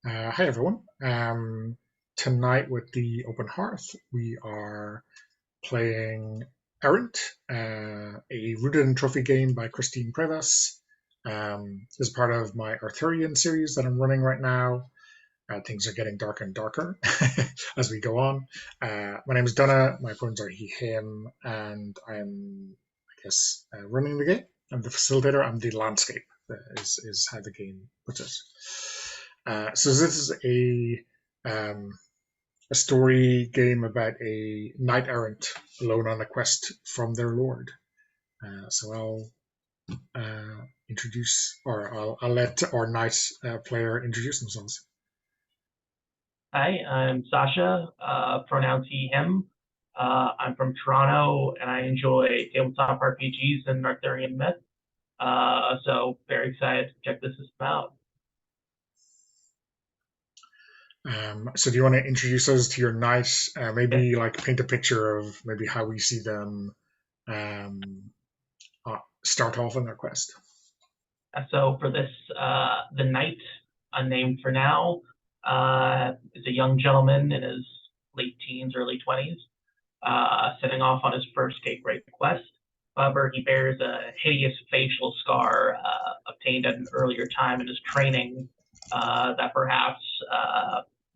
Hi everyone. Tonight with the Open Hearth, we are playing Errant, a Rooted in Trophy game by Christine Prevas. This is part of my Arthurian series that I'm running right now. Things are getting darker and darker as we go on. My name is Donna, my pronouns are he, him, and I'm, running the game. I'm the facilitator, I'm the landscape, is how the game puts it. So this is a story game about a knight errant alone on a quest from their lord. So I'll let our knight player introduce themselves. Hi, I'm Sasha, pronouns he, him. I'm from Toronto and I enjoy tabletop RPGs and Arthurian myth. So very excited to check this system out. So do you want to introduce us to your knight? Okay. Maybe like paint a picture of maybe how we see them um, start off on their quest. So for this, the knight, unnamed for now, is a young gentleman in his late teens, early 20s, setting off on his first gateway quest. However, he bears a hideous facial scar obtained at an earlier time in his training that perhaps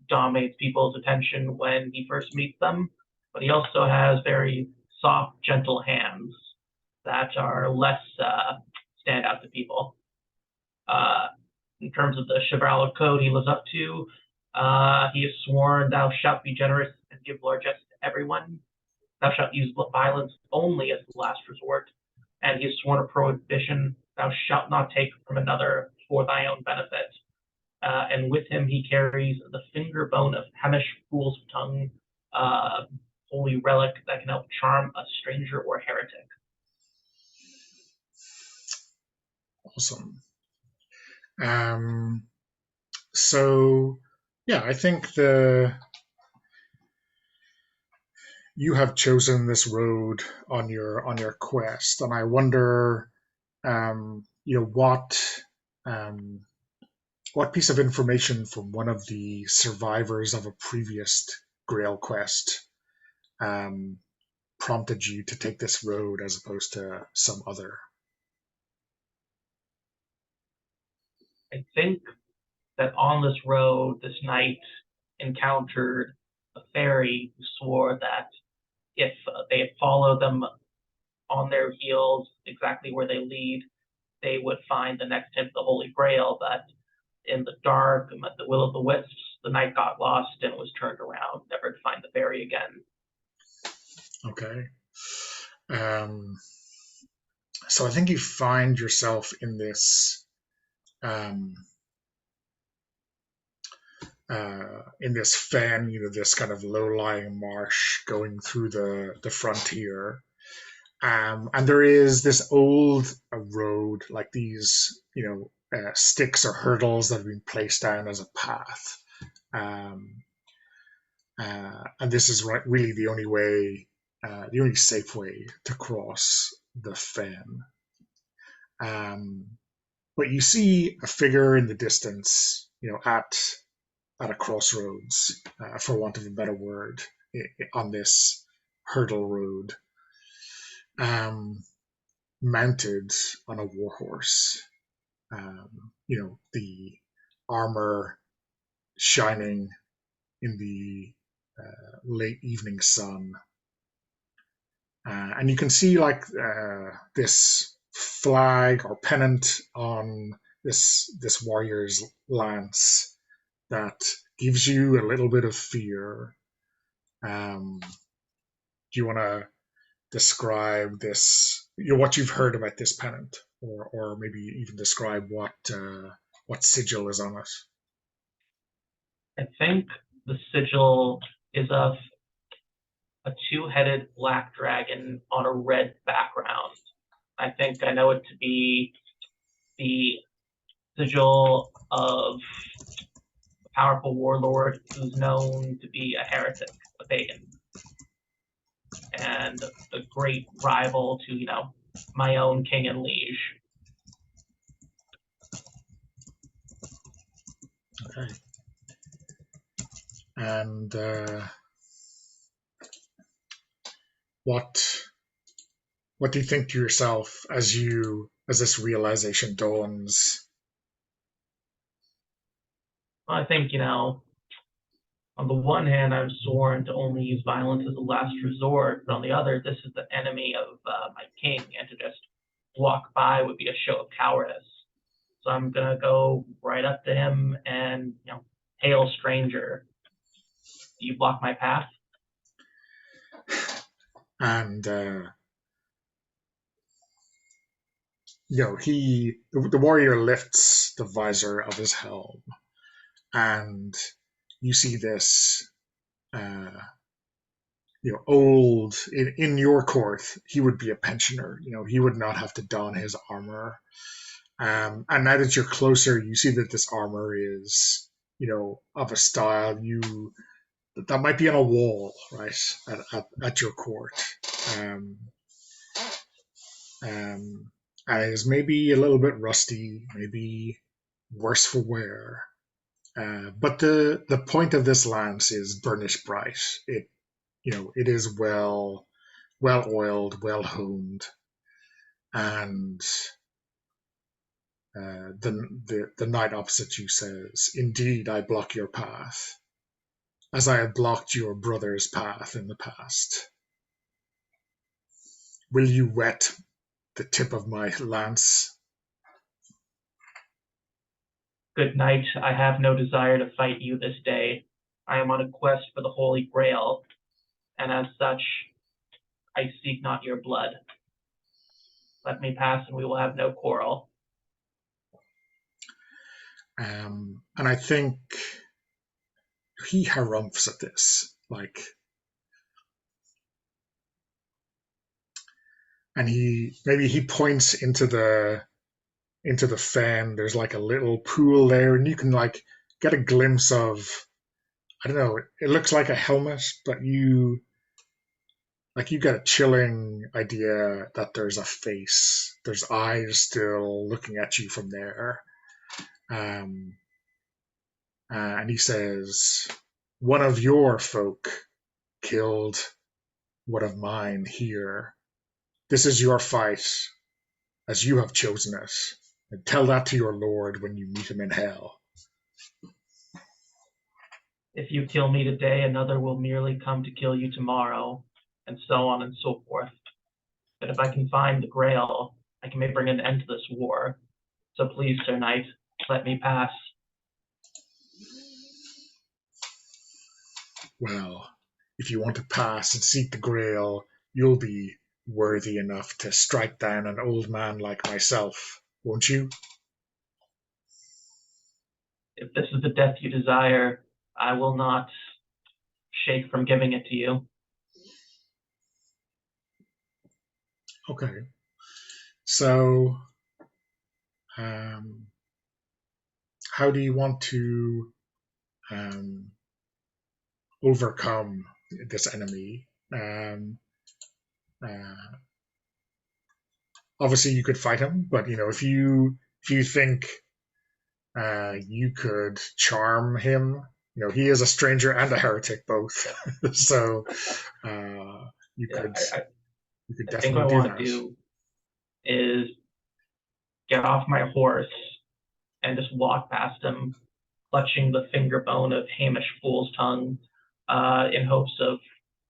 dominates people's attention when he first meets them. But he also has very soft, gentle hands that are less stand out to people. Uh, in terms of the chivalric code he lives up to, he has sworn, "Thou shalt be generous and give largesse to everyone. Thou shalt use violence only as the last resort." And he has sworn a prohibition, "Thou shalt not take from another for thy own benefit." And with him he carries the finger bone of Hamish Fool's Tongue, holy relic that can help charm a stranger or heretic. Awesome. So yeah, I think the you have chosen this road on your quest, and I wonder, um, what piece of information from one of the survivors of a previous Grail quest um, prompted you to take this road as opposed to some other. I think that on this road, this knight encountered a fairy who swore that if they had followed them on their heels exactly where they lead, they would find the next hint of the Holy Grail. But in the dark, and at the will of the wisps, the knight got lost and was turned around, never to find the fairy again. Okay. Um, so I think you find yourself um, in this fen, this kind of low-lying marsh going through the frontier. And there is this old road, like these, sticks or hurdles that have been placed down as a path. Um, and this is really the only way, the only safe way to cross the fen. Um, but you see a figure in the distance, at a crossroads, for want of a better word, on this hurdle road, um, mounted on a warhorse. The armor shining in the late evening sun. And you can see like this flag or pennant on this warrior's lance that gives you a little bit of fear. Do you want to describe this? What you've heard about this pennant, or maybe even describe what sigil is on it? I think the sigil is of a two-headed black dragon on a red background. I think I know it to be the sigil of a powerful warlord who's known to be a heretic, a pagan, and a great rival to, my own king and liege. Okay. And what what do you think to yourself as this realization dawns? I think, on the one hand, I've sworn to only use violence as a last resort, but on the other, this is the enemy of my king, and to just walk by would be a show of cowardice. So I'm gonna go right up to him and, hail stranger, do you block my path? And the warrior lifts the visor of his helm, and you see this uh, old in your court. He would be a pensioner. He would not have to don his armor. And now that you're closer, you see that this armor is of a style that might be on a wall, right, at your court. um, um, and it is maybe a little bit rusty, maybe worse for wear. But the point of this lance is burnished bright. It is well oiled, well honed, and the knight opposite you says, "Indeed, I block your path, as I have blocked your brother's path in the past. Will you wet the tip of my lance?" Good night. I have no desire to fight you this day. I am on a quest for the Holy Grail, and as such, I seek not your blood. Let me pass, and we will have no quarrel. And I think he harumphs at this, and he points into the fen. There's like a little pool there, and you can get a glimpse of, I don't know. It looks like a helmet, but you get a chilling idea that there's a face. There's eyes still looking at you from there. Um, and he says, "One of your folk killed one of mine here. This is your fight, as you have chosen it. And tell that to your lord when you meet him in hell." If you kill me today, another will merely come to kill you tomorrow, and so on and so forth. But if I can find the Grail, I can maybe bring an end to this war. So please, Sir Knight, let me pass. Well, if you want to pass and seek the Grail, you'll be worthy enough to strike down an old man like myself, won't you? If this is the death you desire, I will not shake from giving it to you. Okay. So, um, how do you want to um, overcome this enemy? Uh, Obviously, you could fight him, but if you think you could charm him, he is a stranger and a heretic both. So you Yeah, could I, you could I think what definitely I do want to that. do is get off my horse and just walk past him, clutching the finger bone of Hamish Fool's tongue, in hopes of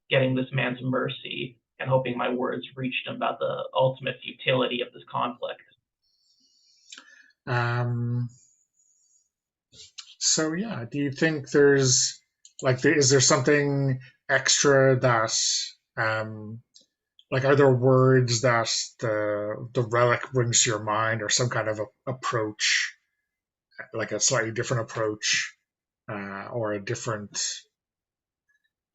getting this man's mercy and hoping my words reached him about the ultimate futility of this conflict. Um, so yeah, do you think there's is there something extra that um, are there words that the relic brings to your mind, or some kind of approach, like a slightly different approach, or a different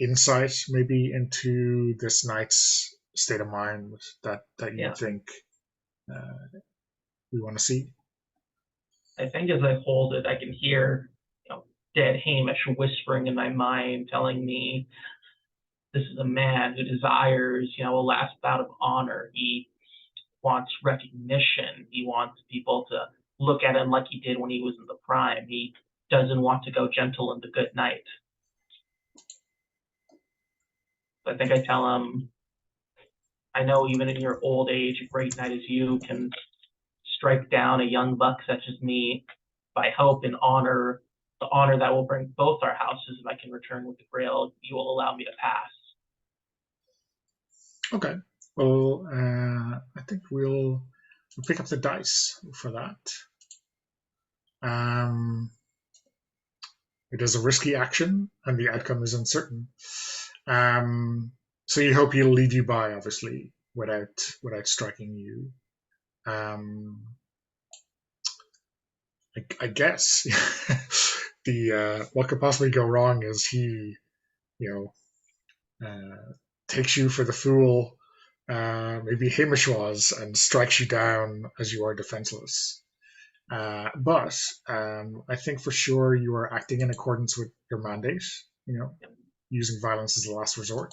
insight maybe into this knight's state of mind that you Yeah, think uh, we want to see? I think as I hold it, I can hear, dead Hamish whispering in my mind, telling me this is a man who desires, a last bout of honor. He wants recognition. He wants people to look at him like he did when he was in the prime. He doesn't want to go gentle into good night. So I think I tell him, I know even in your old age, a great knight as you can strike down a young buck such as me by hope and honor, the honor that will bring both our houses. If I can return with the grail, you will allow me to pass. Okay. Well, I think we'll pick up the dice for that. Um, it is a risky action, and the outcome is uncertain. Um, so you hope he'll lead you by, obviously, without striking you. Um, I guess the what could possibly go wrong is he, you takes you for the fool, maybe Hamish was, and strikes you down as you are defenseless. But I think for sure you are acting in accordance with your mandate. You know, using violence as a last resort,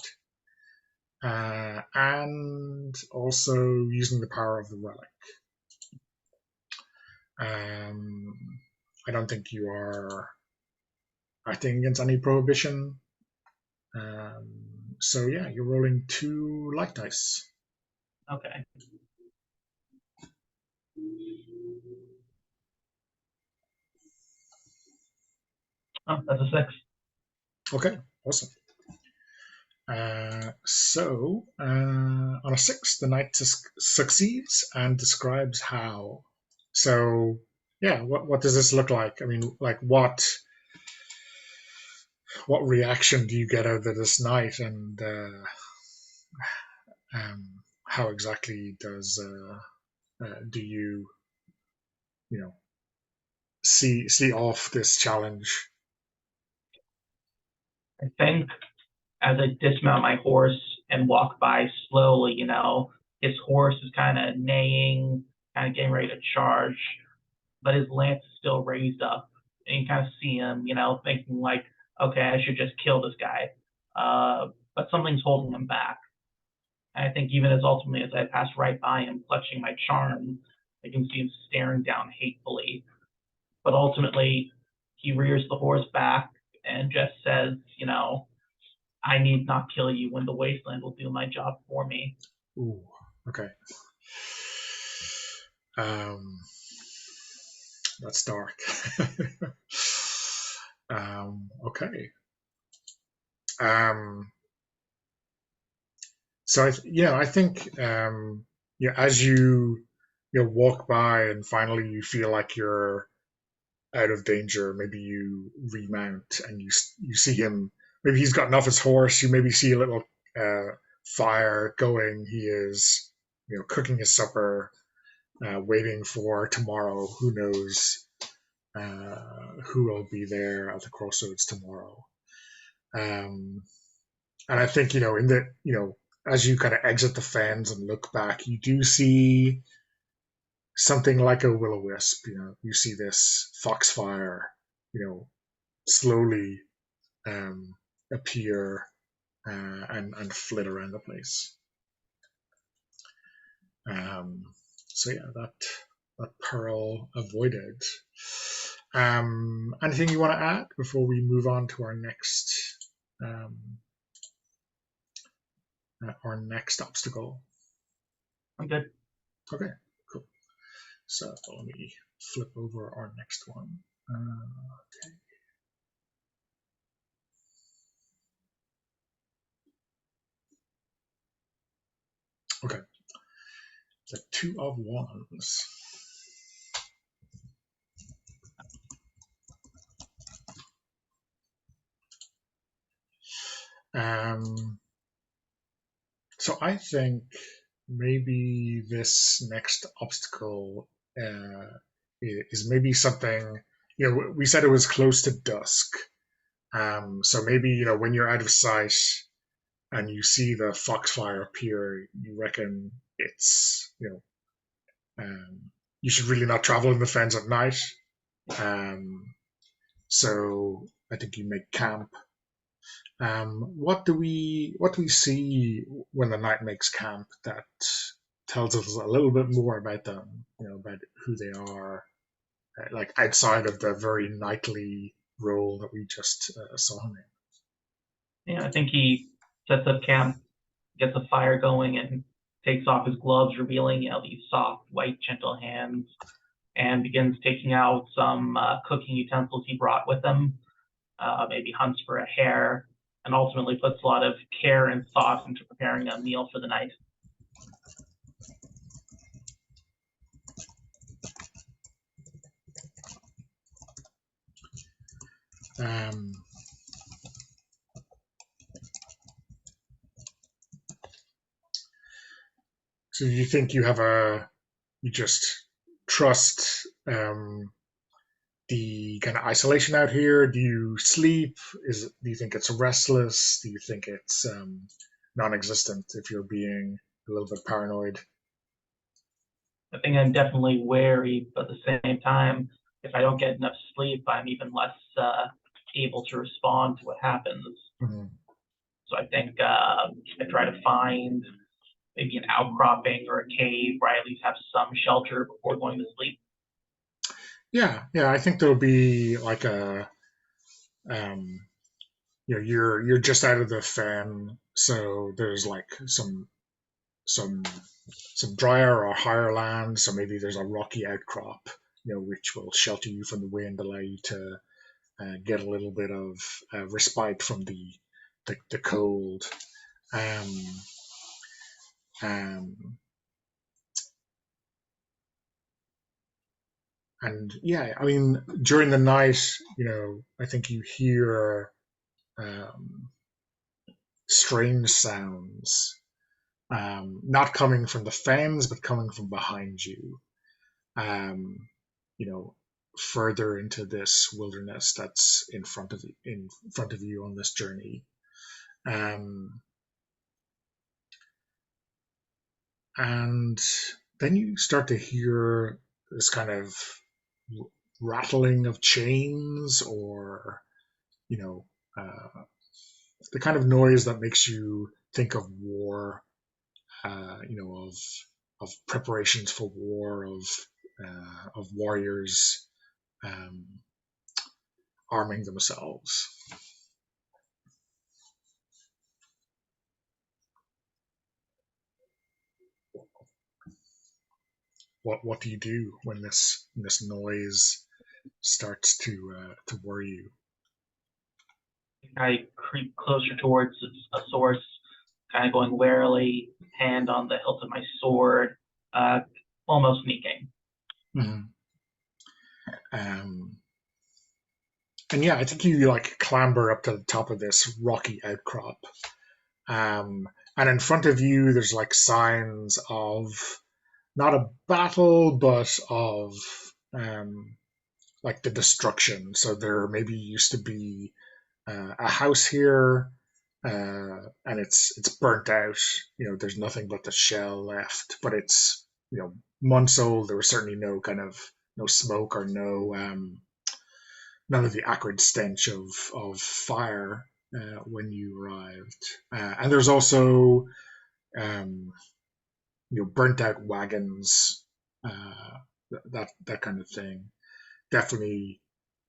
and also using the power of the relic. Um, I don't think you are acting against any prohibition. So yeah, you're rolling 2 light dice. Okay. Oh, that's a 6. Okay, awesome. On a 6, the knight succeeds and describes how. So yeah, what does this look like? I mean, like what reaction do you get out of this knight, and how exactly do you know see off this challenge? I think as I dismount my horse and walk by slowly, his horse is kind of neighing, kind of getting ready to charge, but his lance is still raised up. And you kind of see him, thinking like, okay, I should just kill this guy. But something's holding him back. And I think even as ultimately as I pass right by him, clutching my charm, I can see him staring down hatefully. But ultimately, he rears the horse back and just says, I need not kill you when the wasteland will do my job for me. Ooh, okay. Um, that's dark. Okay. Um, so I think as you walk by and finally you feel like you're out of danger, maybe you remount and you see him. Maybe he's gotten off his horse. You maybe see a little fire going. He is cooking his supper, waiting for tomorrow. Who knows who will be there at the crossroads tomorrow? Um, and I think in the as you kind of exit the fens and look back, you do see something like a will-o-wisp. You see this foxfire, slowly um, appear and flit around the place. So yeah, that peril avoided. Anything you want to add before we move on to um, our next obstacle? I'm good. Okay, cool. So let me flip over our next one. Okay. Okay. The 2 of Wands. Um, so I think maybe this next obstacle is maybe something. We said it was close to dusk. So maybe when you're out of sight and you see the foxfire appear, you reckon it's you should really not travel in the fens at night. Um, so I think you make camp. What do we see when the knight makes camp that tells us a little bit more about them? About who they are, like outside of the very knightly role that we just saw him in. I think he sets up camp, gets a fire going, and takes off his gloves, revealing these soft, white, gentle hands, and begins taking out some cooking utensils he brought with him. Maybe hunts for a hare, and ultimately puts a lot of care and thought into preparing a meal for the night. Um, so you think you just trust the kind of isolation out here? Do you sleep? Do you think it's restless? Do you think it's non-existent if you're being a little bit paranoid? I think I'm definitely wary, but at the same time, if I don't get enough sleep, I'm even less able to respond to what happens. Mhm. So I think I try to find maybe an outcropping or a cave where I at least have some shelter before going to sleep. Yeah. I think there'll be like um, you're just out of the fen, so there's like some some drier or higher land. So maybe there's a rocky outcrop, which will shelter you from the wind, allow you to get a little bit of respite from the cold. Um, um, and yeah, I mean, during the night, I think you hear um, strange sounds, not coming from the fens, but coming from behind you. Um, you know, further into this wilderness that's in front of you on this journey. Um, and then you start to hear this kind of rattling of chains, or you know the kind of noise that makes you think of war, of preparations for war, of warriors um, arming themselves. What do you do when this noise starts to worry you? I creep closer towards a source, kind of going warily, hand on the hilt of my sword, uh, almost sneaking. Mm-hmm. Um, and yeah, I think you like clamber up to the top of this rocky outcrop, um, and in front of you there's like signs of not a battle, but of um, like the destruction. So there maybe used to be a house here, and it's burnt out. There's nothing but the shell left, but it's months old. There was certainly no smoke, or none of the acrid stench of fire when you arrived. And there's also um, burnt out wagons, that kind of thing. Definitely,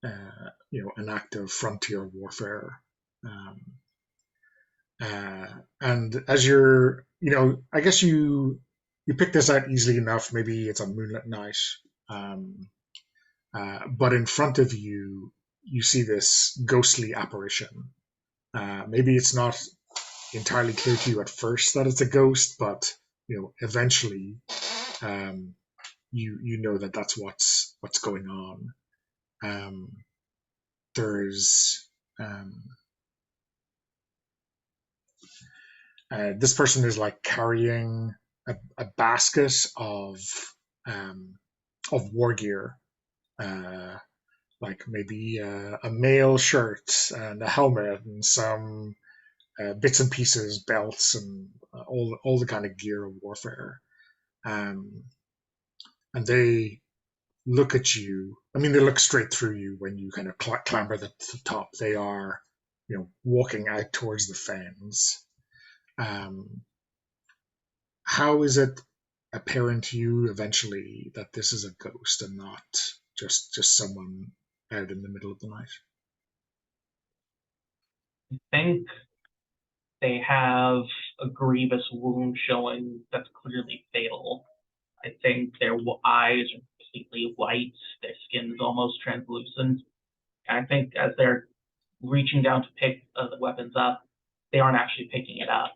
an act of frontier warfare. Um, and as I guess you pick this out easily enough. Maybe it's a moonlit night, um, but in front of you, you see this ghostly apparition. Maybe it's not entirely clear to you at first that it's a ghost, but eventually, um, you know that that's what's going on. Um, there's um, this person is like carrying a basket um, of war gear, uh, like maybe a mail shirt and a helmet and some bits and pieces, belts, and all the kind of gear of warfare. Um, and they look at you. I mean, they look straight through you when you kind of clamber to the top. They are, walking out towards the fens. Um, how is it apparent to you eventually that this is a ghost and not just someone out in the middle of the night? I think They have a grievous wound showing that's clearly fatal. I think their eyes are completely white, their skin is almost translucent. And I think as they're reaching down to pick the weapons up, they aren't actually picking it up.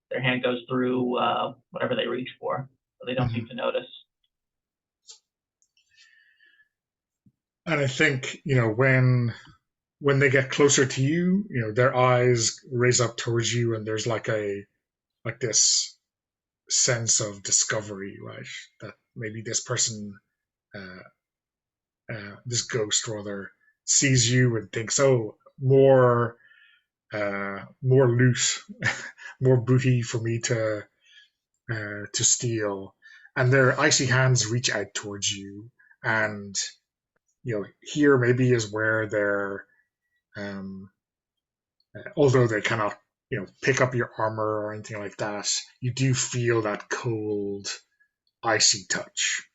Their hand goes through whatever they reach for, but they don't Mm-hmm. seem to notice. And I think, when they get closer to you, their eyes raise up towards you, and there's like this sense of discovery, right? That maybe this person, uh, this ghost rather, sees you and thinks, "Oh, more loot, more booty for me to steal." And their icy hands reach out towards you, and here maybe is where they're, um, although they cannot, pick up your armor or anything like that, you do feel that cold, icy touch.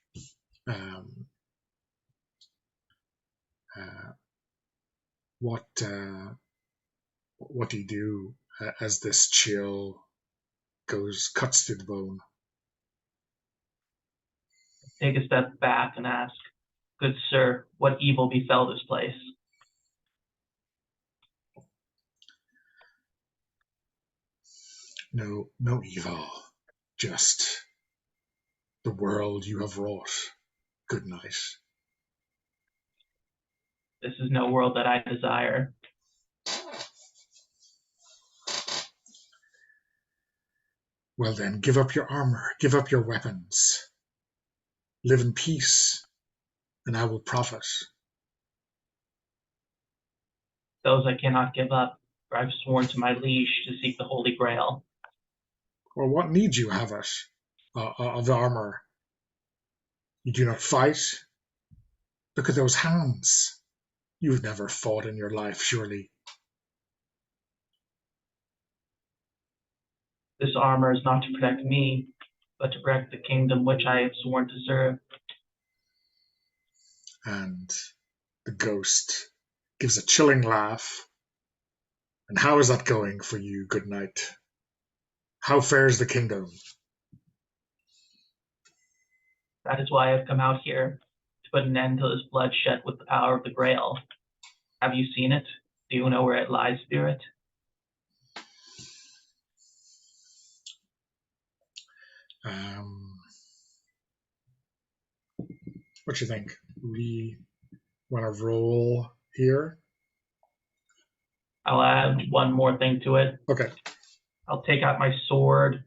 Um, uh, what do you do as this chill cuts to the bone? Take a step back and ask, "Good sir, what evil befell this place?" No, no evil, just the world you have wrought. Good night. This is no world that I desire. Well then, give up your armor, give up your weapons, live in peace, and I will profit. Those I cannot give up, for I've sworn to my liege to seek the Holy Grail. Or what need you have it of armor? You do not fight? Look at those hands. You've never fought in your life, surely. This armor is not to protect me, but to protect the kingdom which I have sworn to serve. And the ghost gives a chilling laugh. And how is that going for you, good night? How fares the kingdom? That is why I have come out here, to put an end to this bloodshed with the power of the Grail. Have you seen it? Do you know where it lies, spirit? Um, what you think? We want to roll here? I'll add one more thing to it. Okay. I'll take out my sword,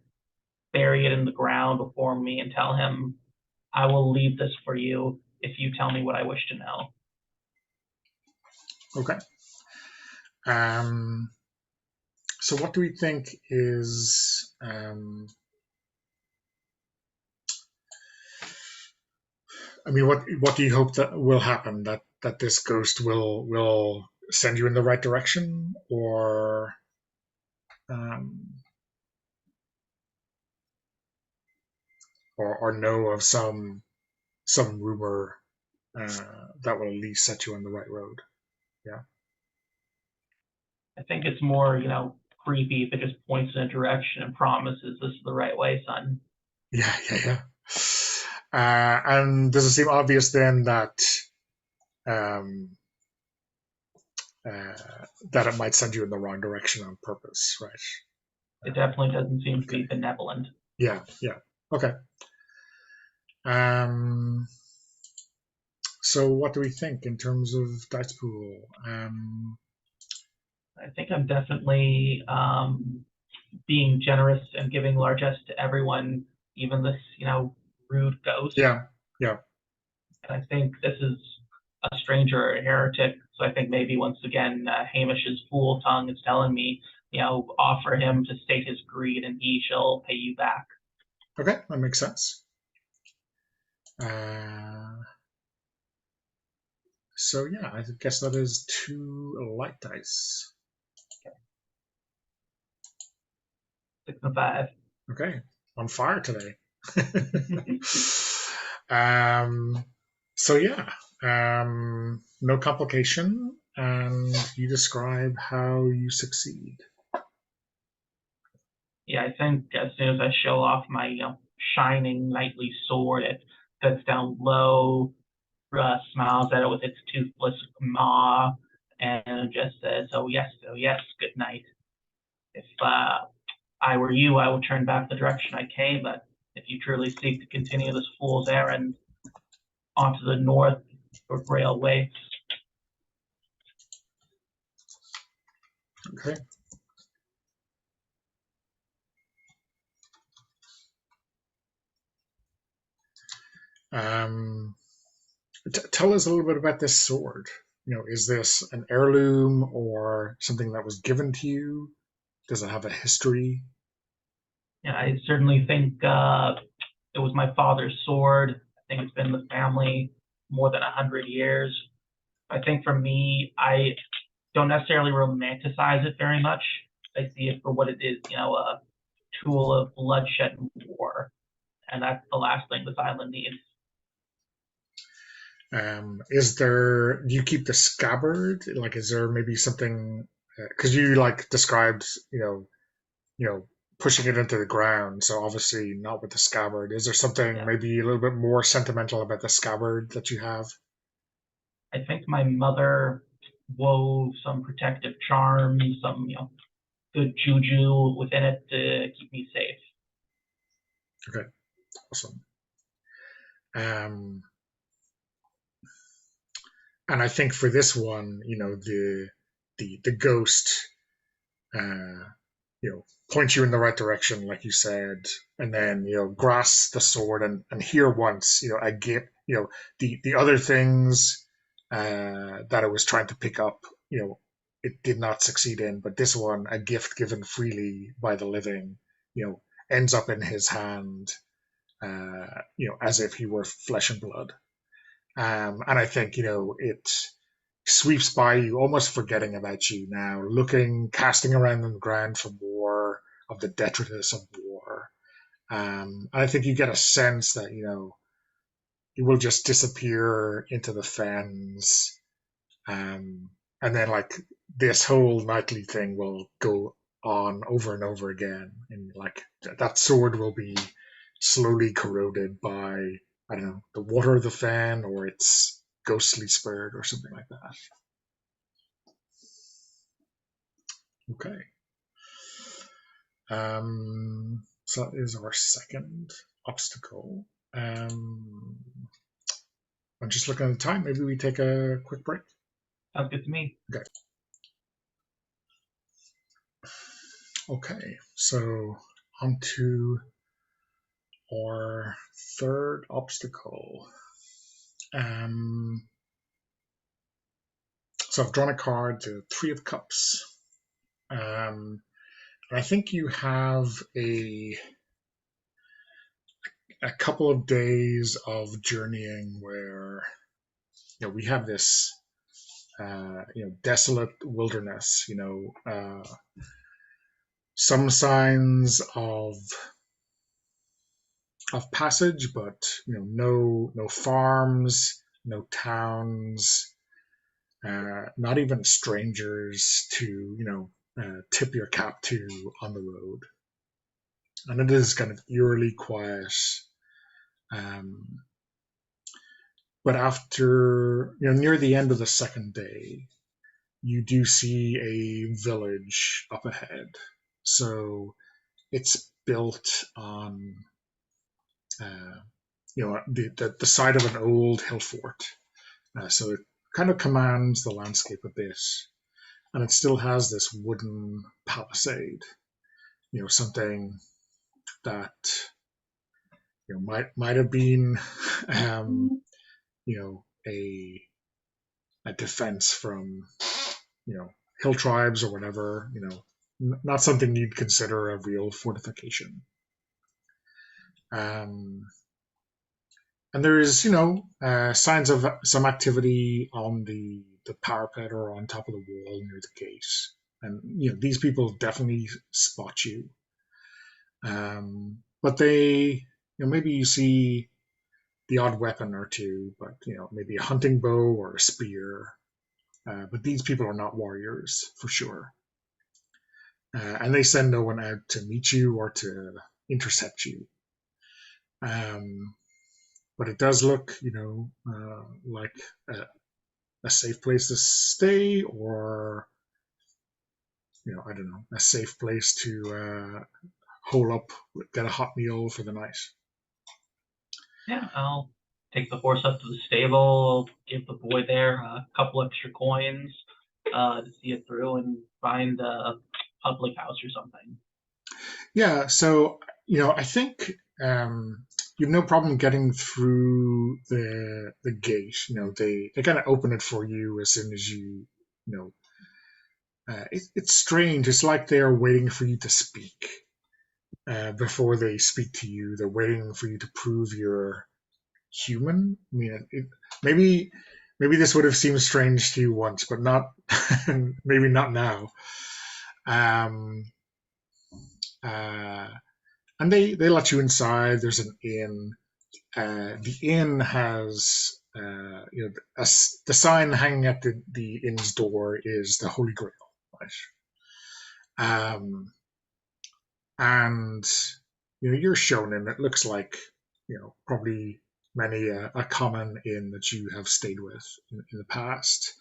bury it in the ground before me, and tell him, "I will leave this for you if you tell me what I wish to know." Okay. Um, so what do we think is I mean, what do you hope that will happen? That this ghost will send you in the right direction, um, or know of some rumor that will at least set you on the right road. Yeah. I think it's more, creepy if it just points in a direction and promises this is the right way, son. Yeah. Yeah. Yeah. And does it seem obvious then um, that it might send you in the wrong direction on purpose, right? It definitely doesn't seem to Okay. be benevolent. Yeah. Yeah. Okay. Um, so what do we think in terms of dice pool? I think I'm definitely being generous and giving largesse to everyone, even this, rude ghost. Yeah. Yeah. And I think this is a stranger or a heretic. So I think maybe once again, Hamish's fool tongue is telling me, offer him to state his greed and he shall pay you back. Okay, that makes sense. Uh, so yeah, I guess that is 2 light dice. 6 and 5. Okay, on fire today. um, so yeah, no complication, and you describe how you succeed. Yeah, I think as soon as I show off my shining knightly sword, it sits down low, smiles at it with its toothless maw, and just says, oh yes, good night. If I were you, I would turn back the direction I came, but if you truly seek to continue this fool's errand onto the north railway, Okay. Um, Tell us a little bit about this sword. Is this an heirloom or something that was given to you? Does it have a history? yeah, I certainly think it was my father's sword. I think it's been in the family more than 100 years. I think for me, I don't necessarily romanticize it very much. I see it for what it is, a tool of bloodshed and war, and that's the last thing this island needs. Do you keep the scabbard? Like, is there maybe something? Because you like described, you know, pushing it into the ground. So obviously not with the scabbard. Is there something Yeah, maybe a little bit more sentimental about the scabbard that you have? I think my mother wove some protective charms, some good juju within it to keep me safe. Okay, awesome. Um, and I think for this one, the ghost, uh, point you in the right direction, like you said, and then grasp the sword and here once, I get the other things that I was trying to pick up, it did not succeed in, but this one, a gift given freely by the living, ends up in his hand, as if he were flesh and blood. And I think, it sweeps by you, almost forgetting about you now, looking, casting around on the ground for more of the detritus of war. And I think you get a sense that, it will just disappear into the fens. Um, and then, like, this whole nightly thing will go on over and over again. And, like, that sword will be slowly corroded by, I don't know, the water of the fan or its ghostly spirit or something like that. Okay. So that is our second obstacle. Um, I'm just looking at the time. Maybe we take a quick break. Sounds good to me. Okay. Okay. So on to our third obstacle. Um, so I've drawn a card, the Three of Cups. And I think you have a couple of days of journeying where we have this desolate wilderness. Some signs of passage, but no farms, no towns, not even strangers to tip your cap to on the road, and it is kind of eerily quiet. Um, but after near the end of the second day, you do see a village up ahead. So it's built on the side of an old hill fort. So it kind of commands the landscape a bit, and it still has this wooden palisade. Something that might have been a defense from hill tribes or whatever. Not something you'd consider a real fortification. Um, and there's signs of some activity on the parapet or on top of the wall near the gate, and these people definitely spot you. But they maybe you see the odd weapon or two, but maybe a hunting bow or a spear. But these people are not warriors for sure. and they send no one out to meet you or to intercept you. Um, but it does look, like a safe place to stay, or I don't know, a safe place to hole up, get a hot meal for the night. Yeah, I'll take the horse up to the stable, give the boy there a couple extra coins to see it through, and find a public house or something. Yeah, so I think you've no problem getting through the gate. They kind of open it for you as soon as you know. It's strange. It's like they're waiting for you to speak before they speak to you. They're waiting for you to prove you're human. I mean, maybe this would have seemed strange to you once, but not maybe not now. Um, uh, and they let you inside. There's an inn. The inn has the sign hanging at the inn's door is the Holy Grail, right? Um, and you're shown in. It looks like probably many a common inn that you have stayed with in the past.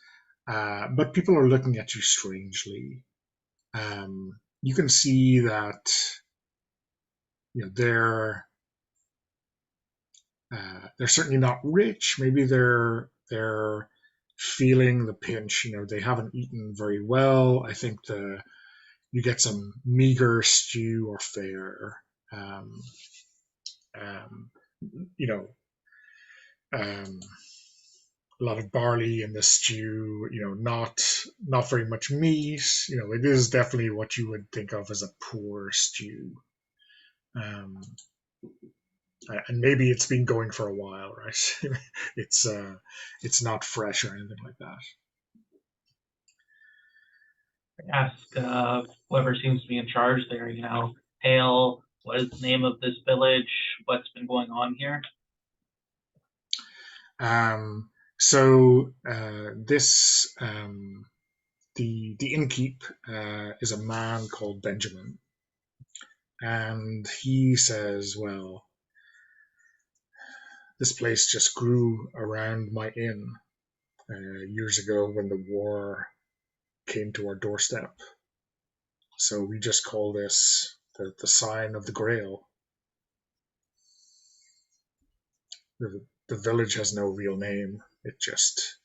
But people are looking at you strangely. You can see that they're certainly not rich. Maybe they're feeling the pinch. They haven't eaten very well. I think you get some meager stew or fare. Um, um, you know, um, a lot of barley in the stew. Not very much meat. It is definitely what you would think of as a poor stew. Um, and maybe it's been going for a while, right? it's it's not fresh or anything like that. Ask whoever seems to be in charge there, hail, what is the name of this village? What's been going on here? This the innkeep is a man called Benjamin, and he says, "Well, this place just grew around my inn years ago when the war came to our doorstep. So we just call this the sign of the Grail. The village has no real name. It just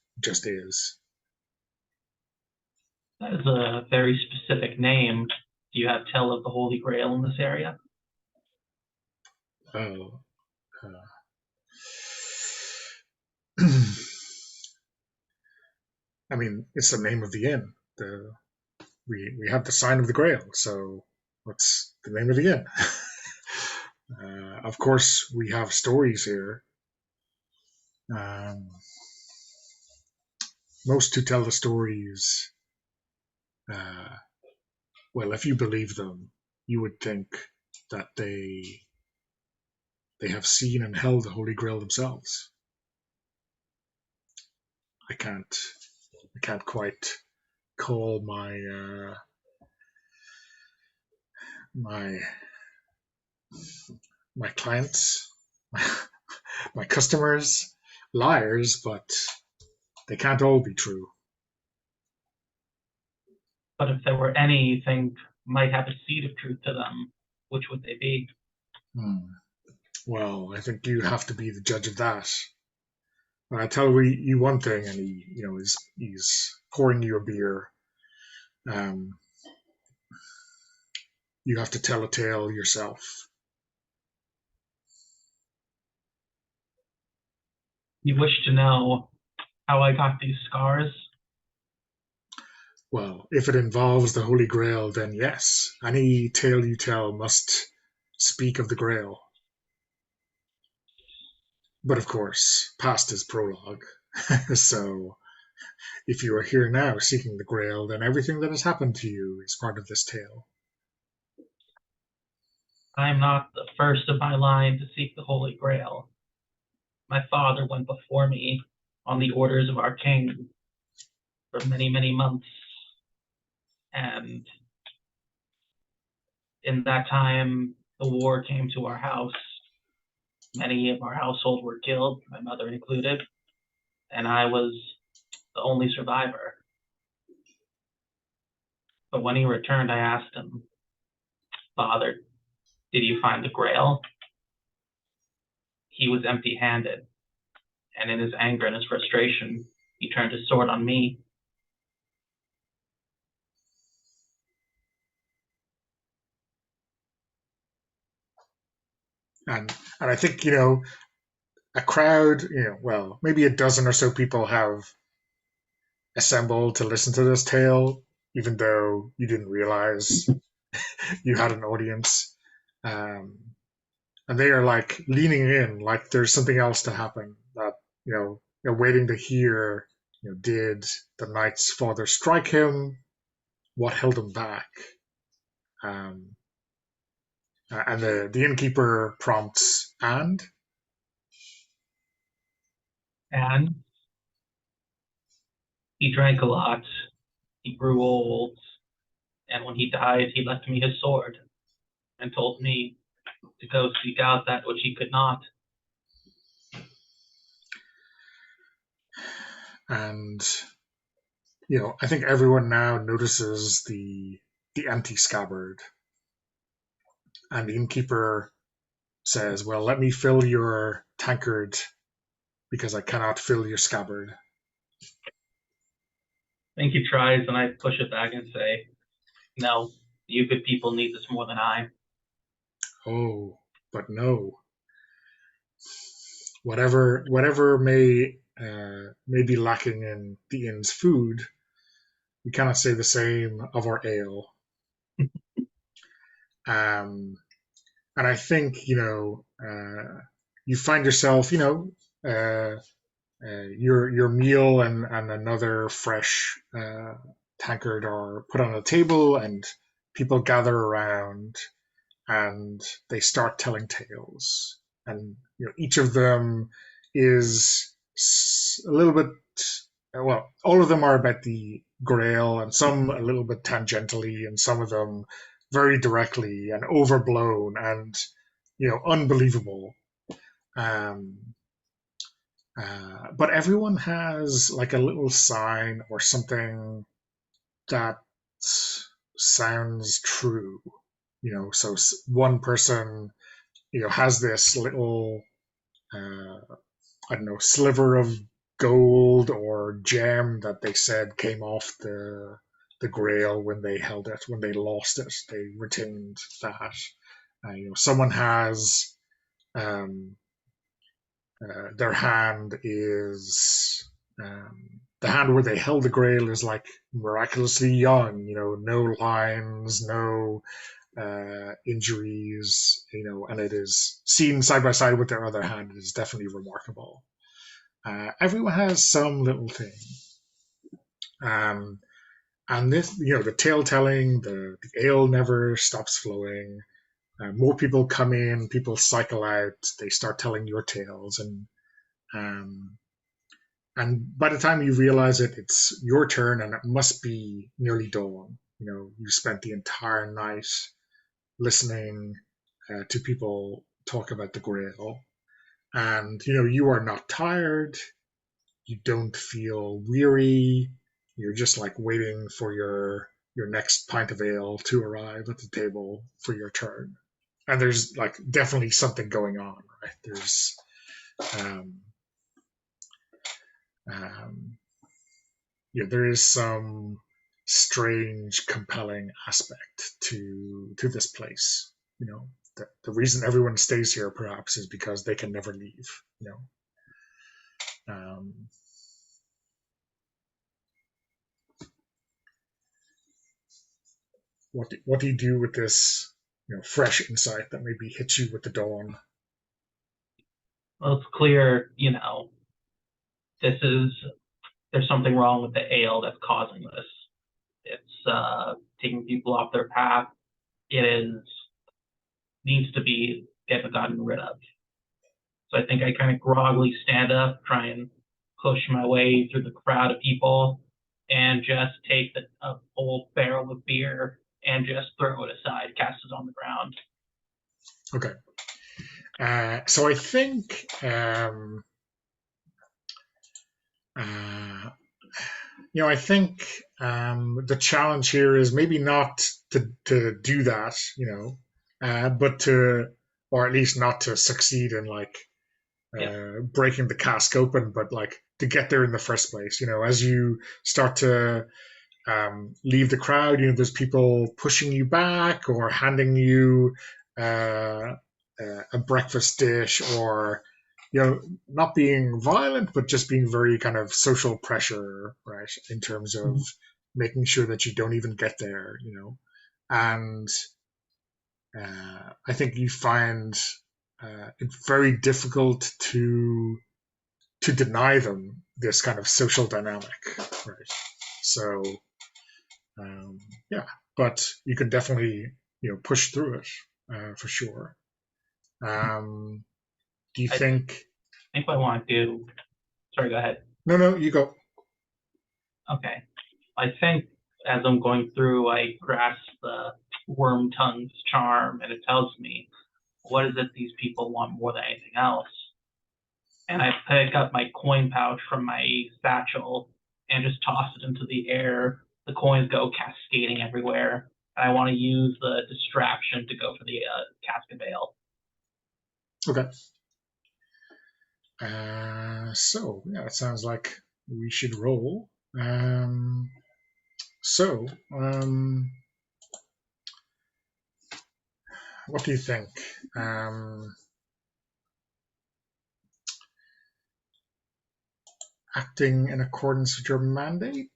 is." That is a very specific name. Do you have tell of the Holy Grail in this area? Oh, I mean, it's the name of the inn. We have the sign of the Grail. So what's the name of the inn? Of course, we have stories here. Um, Most who tell the stories, uh, well, if you believe them, you would think that they have seen and held the Holy Grail themselves. I can't quite call my my clients, my customers, liars, but they can't all be true. But if there were anything might have a seed of truth to them, which would they be? Hmm. Well, I think you have to be the judge of that. I tell you one thing, and he's pouring you a beer. Um, you have to tell a tale yourself. You wish to know how I got these scars? Well, if it involves the Holy Grail, then yes. Any tale you tell must speak of the Grail. But of course, past is prologue. So if you are here now seeking the Grail, then everything that has happened to you is part of this tale. I am not the first of my line to seek the Holy Grail. My father went before me on the orders of our king for many, many months, and In that time, the war came to our house. Many of our household were killed, my mother included, and I was the only survivor. But when he returned, I asked him, Father, did you find the grail? He was empty handed, and in his anger and his frustration, he turned his sword on me. And I think a crowd, well, maybe a dozen or so people have assembled to listen to this tale, even though you didn't realize you had an audience. Um, and they are like leaning in, like there's something else to happen. That they're waiting to hear. Did the knight's father strike him? What held him back? Um, and the innkeeper prompts, and And he drank a lot, he grew old, and when he died, he left me his sword and told me to go seek out that which he could not. and I think everyone now notices the empty scabbard, and the innkeeper says, "Well, let me fill your tankard because I cannot fill your scabbard." I think he tries, and I push it back and say, No, you good people need this more than I. Oh, but no. Whatever may be lacking in the inn's food, we cannot say the same of our ale. Um, and I think you find yourself your meal and another fresh tankard are put on a table, and people gather around, and they start telling tales, and each of them is a little bit, well, all of them are about the Grail, and some a little bit tangentially, and some of them very directly and overblown and unbelievable. Um, but everyone has like a little sign or something that sounds true. So one person has this little I don't know, sliver of gold or gem that they said came off the Grail when they held it. When they lost it, they retained that. Someone has um, their hand is the hand where they held the Grail is like miraculously young. No lines, no injuries. And it is seen side by side with their other hand. It is definitely remarkable. Everyone has some little thing. Um, and this, the tale telling, the ale never stops flowing. More people come in, people cycle out, they start telling your tales, um, and by the time you realize it, it's your turn, and it must be nearly dawn. You spent the entire night listening to people talk about the Grail, and you are not tired, you don't feel weary. You're just like waiting for your next pint of ale to arrive at the table for your turn. And there's like definitely something going on, right? There's um, um, there is some strange, compelling aspect to this place. The reason everyone stays here perhaps is because they can never leave. Um, what do you do with this fresh insight that maybe hits you with the dawn? Well, it's clear, this is there's something wrong with the ale that's causing this. It's taking people off their path. It is needs to be get gotten rid of. So I think I kind of groggily stand up, try and push my way through the crowd of people, and just take a whole barrel of beer and just throw it aside, cast it on the ground. Okay. So I think I think the challenge here is maybe not to do that, but or at least not to succeed in like Yeah. breaking the cask open, but like to get there in the first place. As you start to leave the crowd, there's people pushing you back or handing you uh, a breakfast dish, or not being violent, but just being very kind of social pressure, right? In terms of Mhm. making sure that you don't even get there, and I think you find it's very difficult to deny them this kind of social dynamic, right? So um, yeah, but you can definitely push through it for sure. Um, do you I think? think what I want to do. Sorry, go ahead. No, no, you go. Okay. I think as I'm going through, I grasp the worm tongue's charm, and it tells me what is it these people want more than anything else. And I pick up my coin pouch from my satchel and just toss it into the air. The coins go cascading everywhere. And I want to use the distraction to go for the casket veil. Okay. So yeah, it sounds like we should roll. So what do you think? Um, Acting in accordance with your mandate?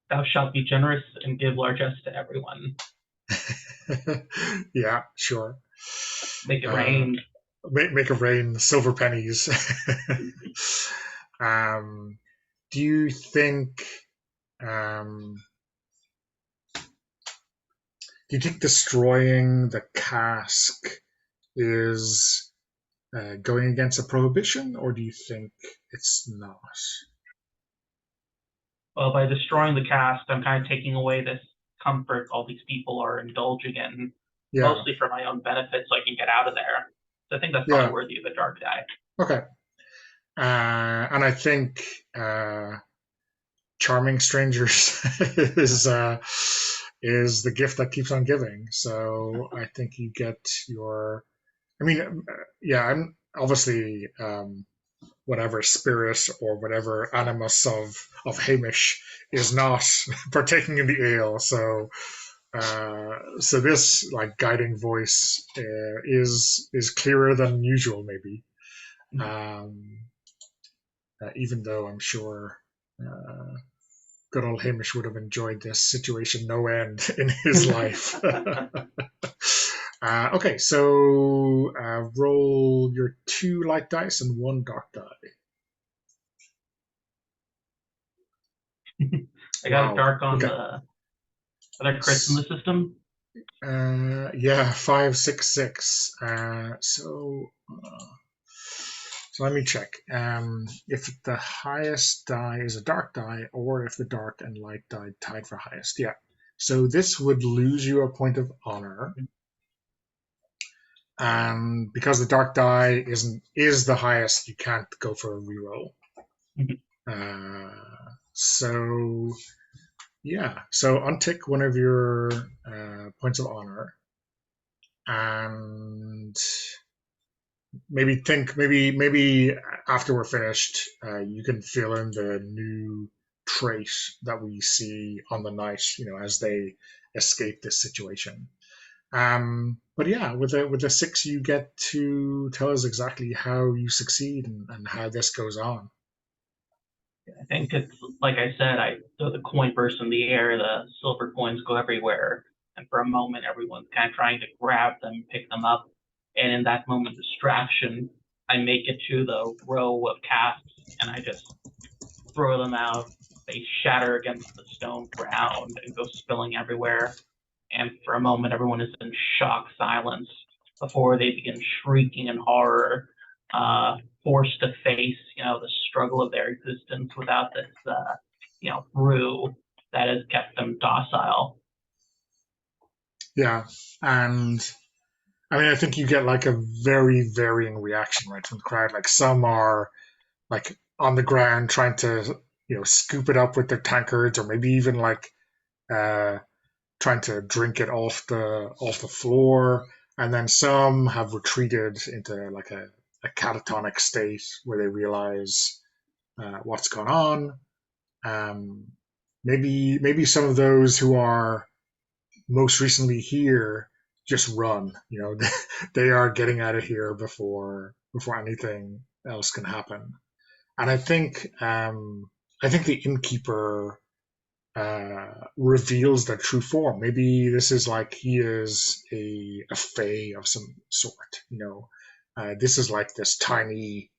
Thou shalt be generous and give largesse to everyone. Yeah, sure. Make it Uh, rain. make it rain silver pennies. um, do you think? Um, do you think destroying the cask is going against a prohibition, or do you think it's not? Well, by destroying the cast, I'm kind of taking away this comfort all these people are indulging in, Yeah, mostly for my own benefit, so I can get out of there. So I think that's probably yeah. worthy of a dark die. Okay. And I think charming strangers is the gift that keeps on giving. So I think you get your. I mean, yeah. I'm obviously whatever spirit or whatever animus of Hamish is not partaking in the ale. So this like guiding voice is clearer than usual, maybe. Mhm. Um, Even though I'm sure uh, good old Hamish would have enjoyed this situation no end in his life. Okay, so roll your 2 light dice and 1 dark die. I got a Wow. dark on Okay. the other crits in the system. Yeah, 5, 6, 6. So let me check. If the highest die is a dark die, or if the dark and light die tied for highest. Yeah. So this would lose you a point of honor, and because the dark die is the highest, you can't go for a reroll. Mhm. So yeah. So untick one of your points of honor, and maybe after we're finished, you can fill in the new trait that we see on the knight, as they escape this situation. But yeah, with a 6, you get to tell us exactly how you succeed and how this goes on. I think it's like I said, I throw the coin burst in the air, the silver coins go everywhere, and for a moment everyone's kind of trying to grab them, pick them up, and in that moment distraction, I make it to the row of casks and I just throw them out. They shatter against the stone ground and go spilling everywhere. And for a moment, everyone is in shock silence before they begin shrieking in horror, forced to face, the struggle of their existence without this, brew that has kept them docile. Yeah, and I mean, I think you get like a very varying reaction, right, from the crowd. Like some are like on the ground trying to, scoop it up with their tankards, or maybe even like uh, trying to drink it off the floor. And then some have retreated into like a catatonic state where they realize what's gone on. Um, maybe some of those who are most recently here just run. They are getting out of here before anything else can happen. And I think the innkeeper reveals their true form. Maybe this is like he is a fae of some sort. This is like this tiny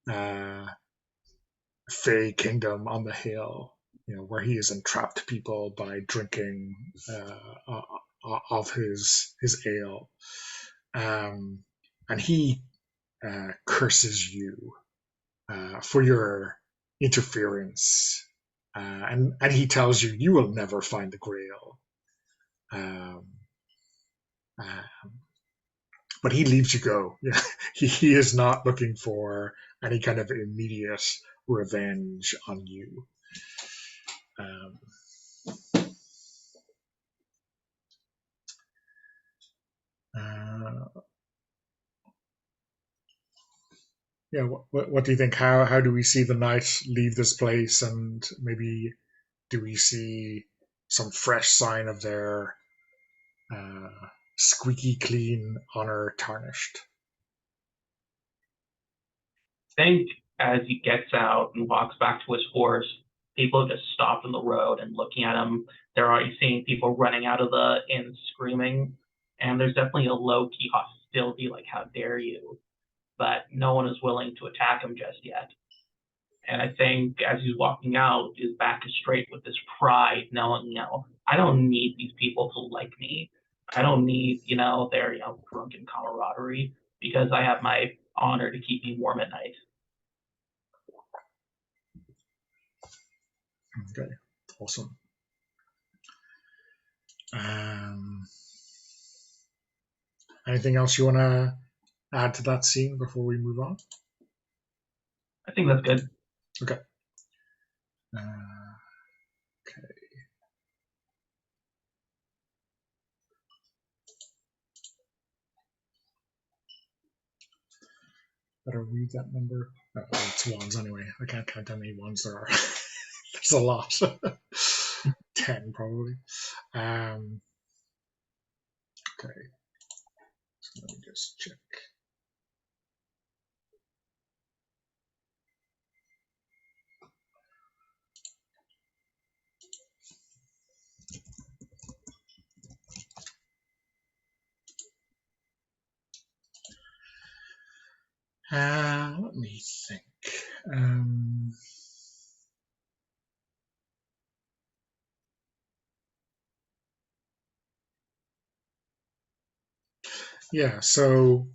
uh, fae kingdom on the hill. Where he has entrapped people by drinking of his ale, um, and he curses you for your interference, and he tells you you will never find the Grail. Um, uh, but he leaves you go. he is not looking for any kind of immediate revenge on you. Um, uh, yeah, what do you think? How do we see the knight leave this place, and maybe do we see some fresh sign of their uh, squeaky clean honor tarnished? Think as he gets out and walks back to his horse, people have just stopped on the road and looking at him. They're already seeing people running out of the inn screaming, and there's definitely a low key hostility, like "How dare you!" But no one is willing to attack him just yet. And I think as he's walking out, his back is straight with this pride, knowing, I don't need these people to like me. I don't need, their, drunken camaraderie because I have my honor to keep me warm at night. Okay, awesome. Um, Anything else you want to add to that scene before we move on? I think that's good. Okay. Uh, okay. Better read that number. Oh, it's ones anyway. I can't count how many ones there are. There's a lot. 10 probably. Um, okay. So let me just check. Let me think. Um, yeah, so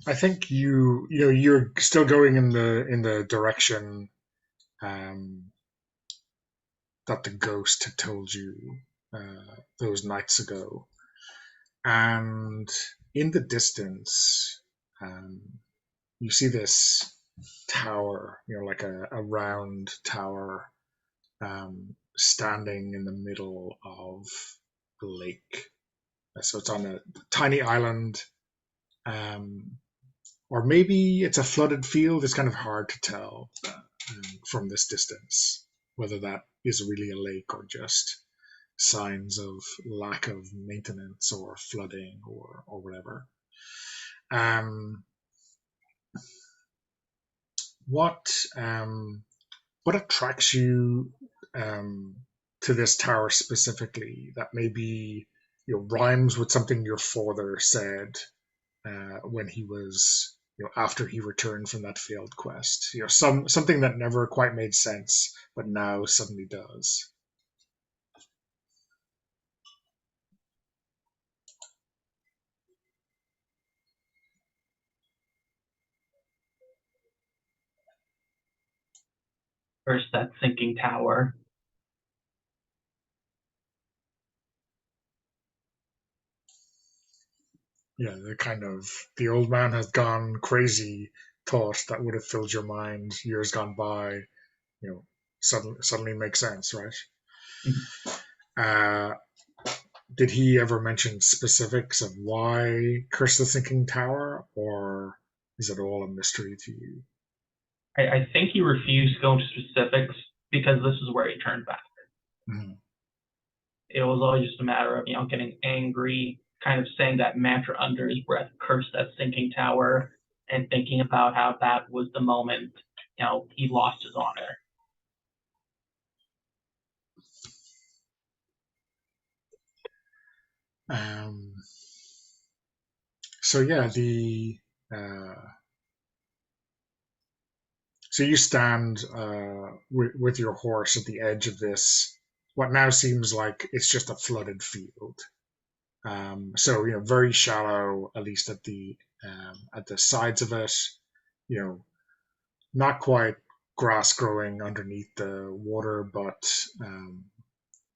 I think you're still going in the direction um, that the ghost had told you those nights ago. And in the distance, um, you see this tower, like a round tower, standing in the middle of the lake. So it's on a tiny island, um, or maybe it's a flooded field. It's kind of hard to tell from this distance whether that is really a lake or just signs of lack of maintenance or flooding or whatever. Um, what what attracts you to this tower specifically that maybe rhymes with something your father said when he was after he returned from that failed quest? Something that never quite made sense but now suddenly does. Curse that sinking tower. Yeah, the old man has gone crazy thought that would have filled your mind years gone by, you know, suddenly makes sense, right? Mhm. Uh, did he ever mention specifics of why Curse the Sinking Tower, or is it all a mystery to you? I think he refused to go into specifics because this is where he turned back. Mhm. It was always just a matter of, getting angry, kind of saying that mantra under his breath, curse that sinking tower, and thinking about how that was the moment, he lost his honor. Um, so yeah, the uh, so you stand with your horse at the edge of this, what now seems like it's just a flooded field. So very shallow, at least at the sides of it. You know, not quite grass growing underneath the water, but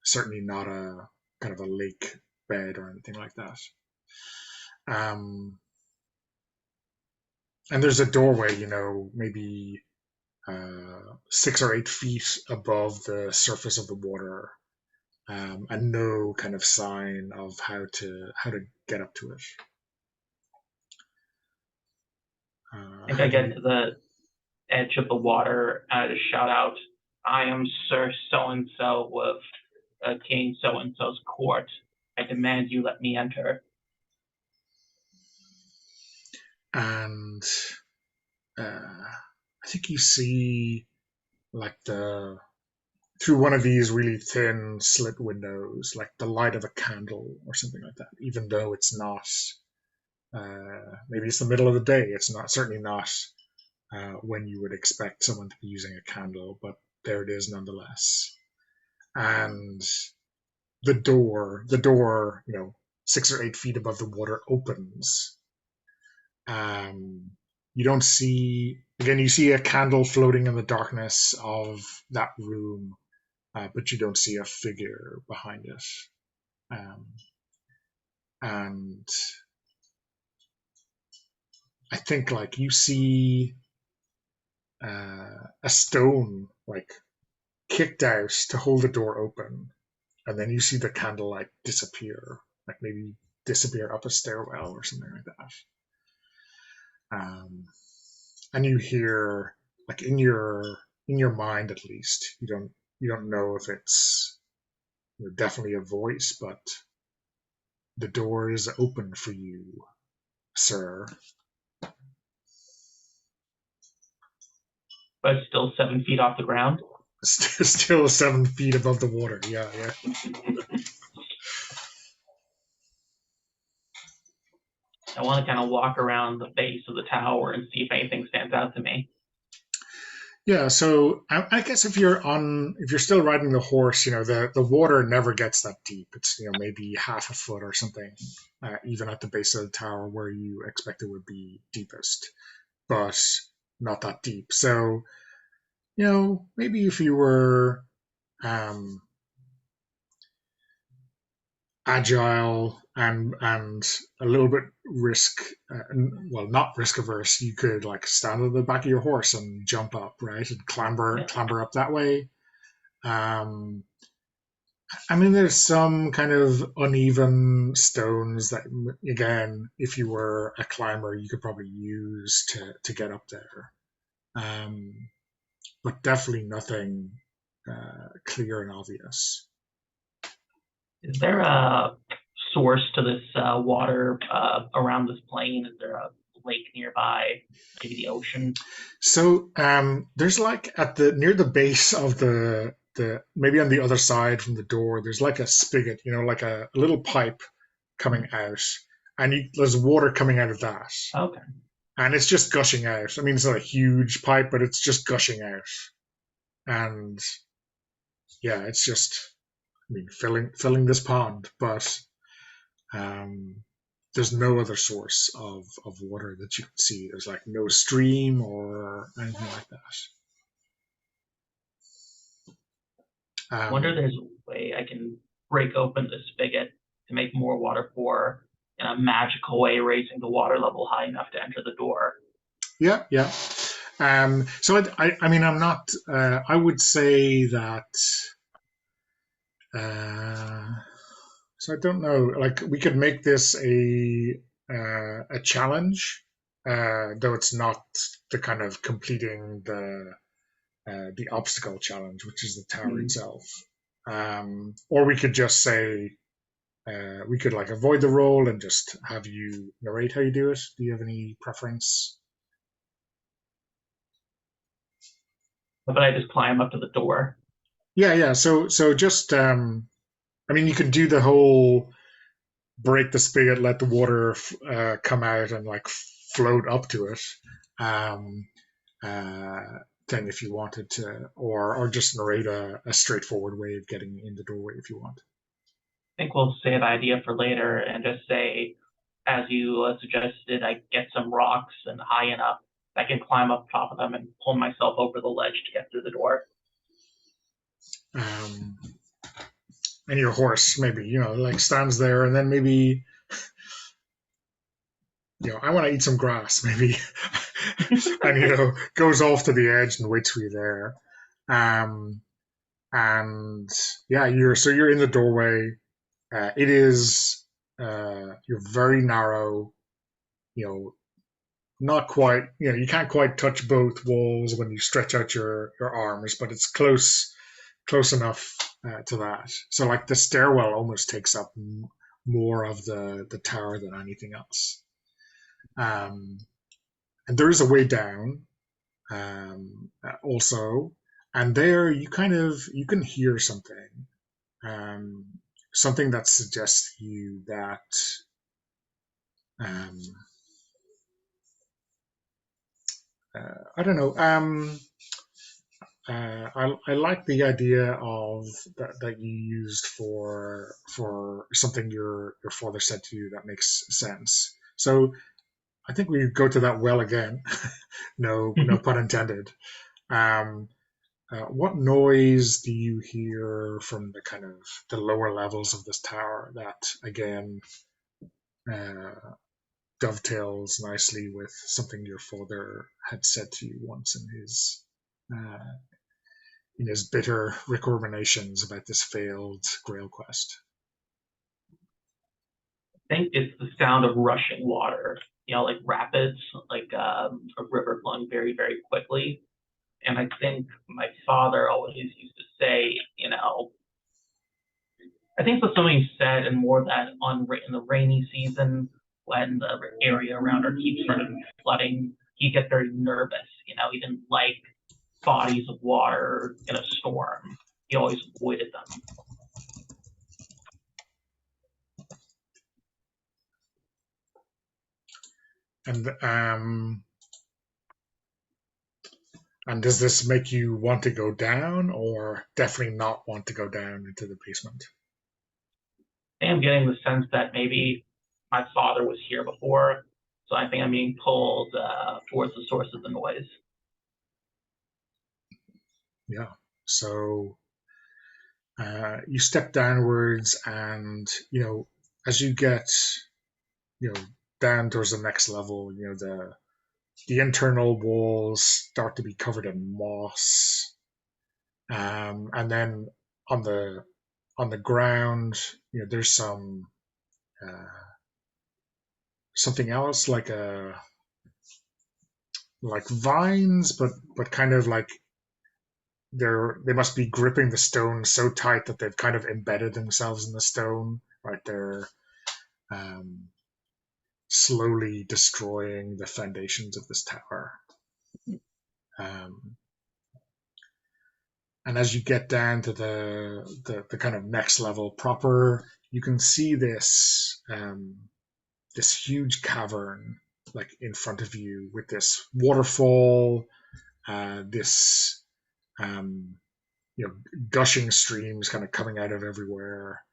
certainly not a kind of a lake bed or anything like that. Um, and there's a doorway, maybe 6 or 8 feet above the surface of the water, and no kind of sign of how to get up to it. I think How I do get you? to the edge of the water and I just shout out, I am Sir So and so of King So and so's court. I demand you let me enter. And I think you see like the through one of these really thin slit windows, like the light of a candle or something like that. Even though it's not, maybe it's the middle of the day. It's not certainly not when you would expect someone to be using a candle, but there it is nonetheless. And the door, 6 or 8 feet above the water opens. Um, you don't see again. You see a candle floating in the darkness of that room, but you don't see a figure behind it. Um, and I think like you see a stone like kicked out to hold the door open, and then you see the candlelight disappear, like maybe disappear up a stairwell or something like that. Um, and you hear like in your mind at least, you don't know if it's definitely a voice, but the door is open for you, sir. But it's still 7 feet off the ground. Still 7 feet above the water. Yeah, yeah. I want to kind of walk around the base of the tower and see if anything stands out to me. Yeah, so I guess if you're still riding the horse, the water never gets that deep. It's maybe half a foot or something, even at the base of the tower where you expect it would be deepest, but not that deep. So maybe if you were um, agile and a little bit well, not risk averse, you could like stand on the back of your horse and jump up, right, and clamber Yeah. clamber up that way. Um, I mean, there's some kind of uneven stones that, again, if you were a climber, you could probably use to get up there. Um, but definitely nothing clear and obvious. Is there a source to this water around this plain? Is there a lake nearby? Maybe the ocean? So there's like at the near the base of the maybe on the other side from the door, there's like a spigot, like a little pipe coming out, and there's water coming out of that. Okay. And it's just gushing out. I mean, it's not a huge pipe, but it's just gushing out. And yeah, it's just, I mean, filling this pond, but um, there's no other source of water that you can see. There's like no stream or anything like that. Wonder Um, there's a way I can break open the spigot to make more water pour in a magical way, raising the water level high enough to enter the door. yeah, yeah. So I mean, I'm not. I would say that. Uh, so I don't know. Like we could make this a challenge, though it's not the kind of completing the obstacle challenge, which is the tower Hmm. itself. Or we could just say we could like avoid the roll and just have you narrate how you do it. Do you have any preference? But I just climb up to the door. Yeah, yeah. So just I mean, you could do the whole break the spigot, let the water come out and like float up to it. Um, uh, thing if you wanted to, or just narrate a straightforward way of getting in the doorway if you want. I think we'll save the idea for later and just say, as you suggested, I get some rocks and high enough I can climb up top of them and pull myself over the ledge to get through the door. Um, and your horse maybe like stands there, and then maybe I want to eat some grass maybe, and goes off to the edge and waits for you there. Um, and yeah, you're in the doorway. It is you're very narrow. You know, not quite. You can't quite touch both walls when you stretch out your arms, but it's close enough to that. So like the stairwell almost takes up more of the tower than anything else. Um, and there is a way down also, and there you can hear something, um, something that suggests to you that um, I don't know. I like the idea of that you used for something your father said to you that makes sense. So I think we go to that well again. No pun intended. Um, what noise do you hear from the kind of the lower levels of this tower that again uh, dovetails nicely with something your father had said to you once uh, in his bitter recriminations about this failed Grail quest? Think it's the sound of rushing water, like rapids, like a river flowing very, very quickly. And I think my father always used to say, I think that's something he said, and more that in the rainy season when the area around our keep started flooding, he'd get very nervous. He didn't like bodies of water in a storm. He always avoided them. And and does this make you want to go down, or definitely not want to go down into the basement? I am getting the sense that maybe my father was here before, so I think I'm being pulled towards the source of the noise. Yeah. So you step downwards, and as you get down towards the next level, the internal walls start to be covered in moss, and then on the ground, there's uh, something else like vines, but kind of like they must be gripping the stone so tight that they've kind of embedded themselves in the stone. Right, they're um, slowly destroying the foundations of this tower. Um, and as you get down to the kind of next level proper, you can see this huge cavern like in front of you with this waterfall, this um, gushing streams kind of coming out of everywhere.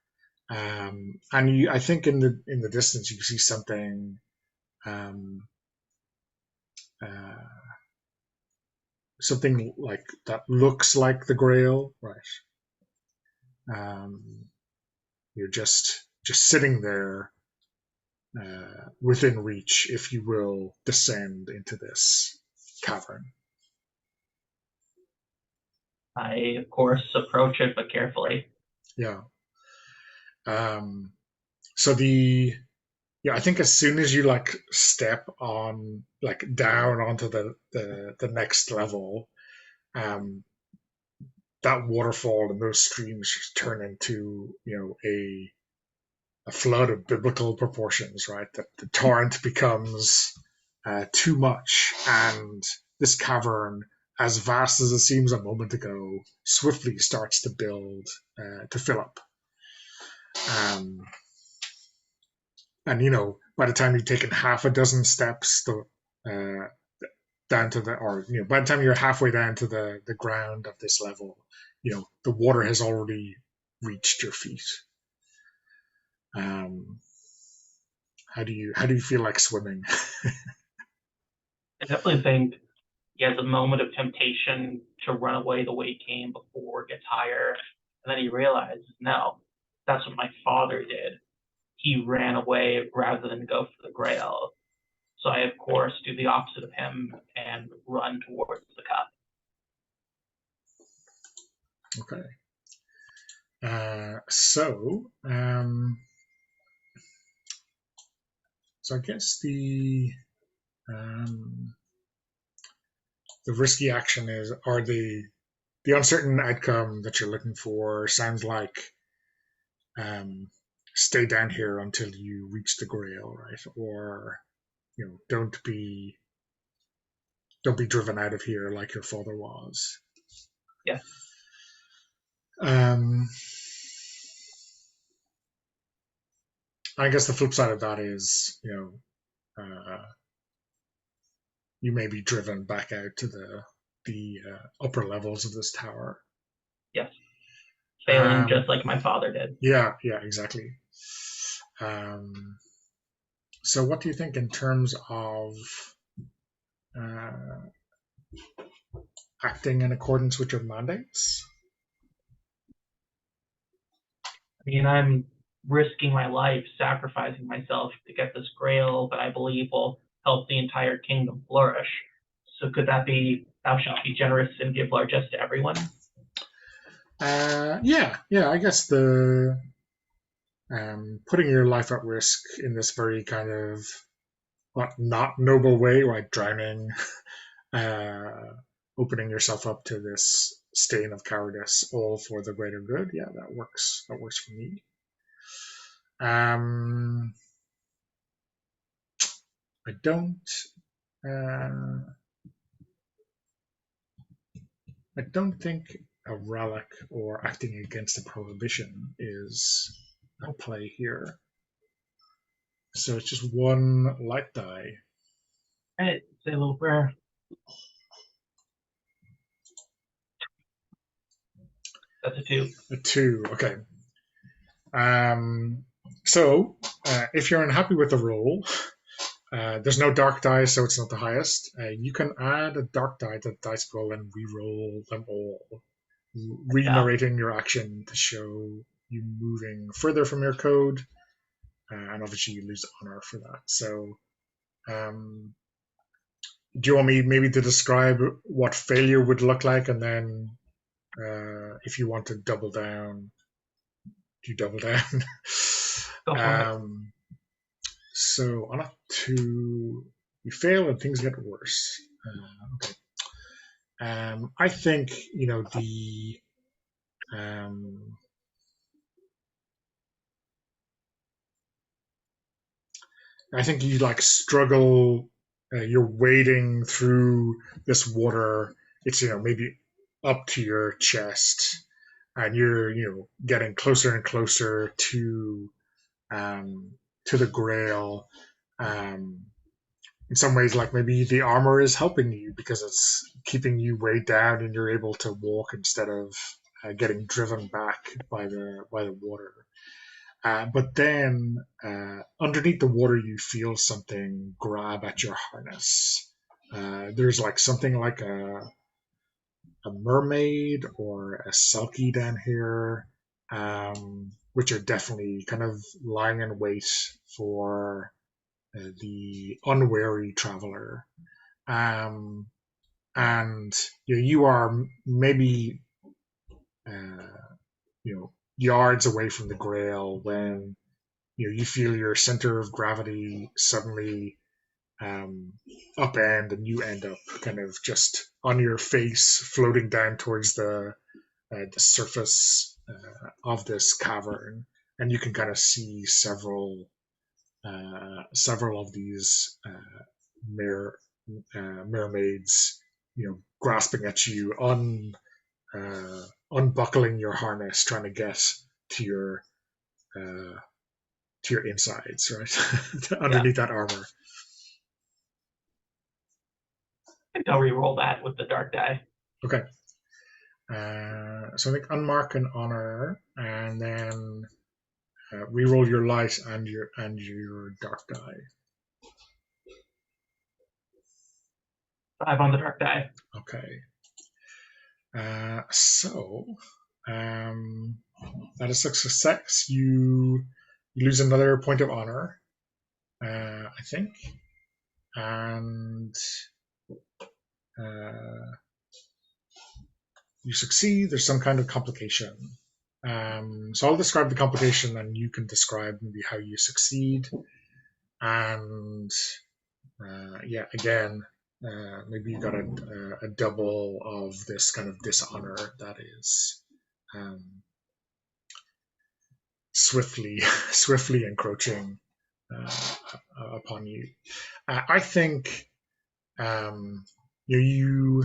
And I think in the distance you see something um, uh, something like that looks like the Grail, right? You're just sitting there within reach, if you will descend into this cavern. I, of course, approach it, but carefully. Yeah. So the yeah, I think as soon as you like step on like down onto the next level, um, that waterfall and those streams just turn into a flood of biblical proportions, right? That the torrent becomes too much, and this cavern, as vast as it seems a moment ago, swiftly starts to build to fill up. Um, and by the time you've taken half a dozen steps, uh, down to by the time you're halfway down to the ground of this level, the water has already reached your feet. Um, how do you feel like swimming? I definitely think he has a moment of temptation to run away the way he came before it gets higher. And then he realizes, no, that's what my father did. He ran away rather than go for the grail. So I, of course, do the opposite of him and run towards the cup. Okay. So I guess um, the risky action is, or the uncertain outcome that you're looking for sounds like um, stay down here until you reach the Grail, right? Or don't be driven out of here like your father was. Yes. Um, I guess the flip side of that is, you may be driven back out to the upper levels of this tower. Yes. Failing Um, just like my father did. yeah, yeah, exactly. Um, so, what do you think in terms of uh, acting in accordance with your mandates? I mean, I'm risking my life, sacrificing myself to get this grail that I believe will help the entire kingdom flourish. So could that be, thou shalt be generous and give largesse to everyone? Yeah, yeah. I guess the putting your life at risk in this very kind of not noble way, like drowning, uh, opening yourself up to this stain of cowardice, all for the greater good. Yeah, that works. That works for me. Um, I don't. Uh, I don't think a relic or acting against a prohibition is at play here. So it's just one light die. All right, say a little prayer. That's a two. A two. Okay. Um, so if you're unhappy with the roll, there's no dark die, so it's not the highest. You can add a dark die to the dice roll and re-roll them all, Yeah. re-narrating your action to show you moving further from your code, and obviously you lose honor for that. So, um, do you want me maybe to describe what failure would look like, and then if you want to double down, you double down? Go for it. So on a two, you fail and things get worse. Okay. I think the um, I think you like struggle. You're wading through this water. It's maybe up to your chest, and you're getting closer and closer um, to the Grail. Um, in some ways, like maybe the armor is helping you because it's keeping you weighed down, and you're able to walk instead of getting driven back by the water. But then underneath the water, you feel something grab at your harness. There's like something like a mermaid or a selkie down here, which are definitely kind of lying in wait for the unwary traveler. Um, and you are maybe uh, yards away from the Grail when you feel your center of gravity suddenly um, upend, and you end up kind of just on your face, floating down towards the surface of this cavern, and you can kind of see several of these mer- mermaids, grasping at you, unbuckling your harness, trying to get to your uh, to your insides, right, Yeah, underneath that armor. I think I'll re-roll that with the dark die. Okay. So I think unmark and honor, and then reroll your light and your dark die. 5 on the dark die. Okay. So um, that is a success. You lose another point of honor, I think, and uh, you succeed. There's some kind of complication. So I'll describe the complication, and you can describe maybe how you succeed. And yeah, again, maybe you got a double of this kind of dishonor that is um, swiftly swiftly encroaching uh, upon you. I think um, you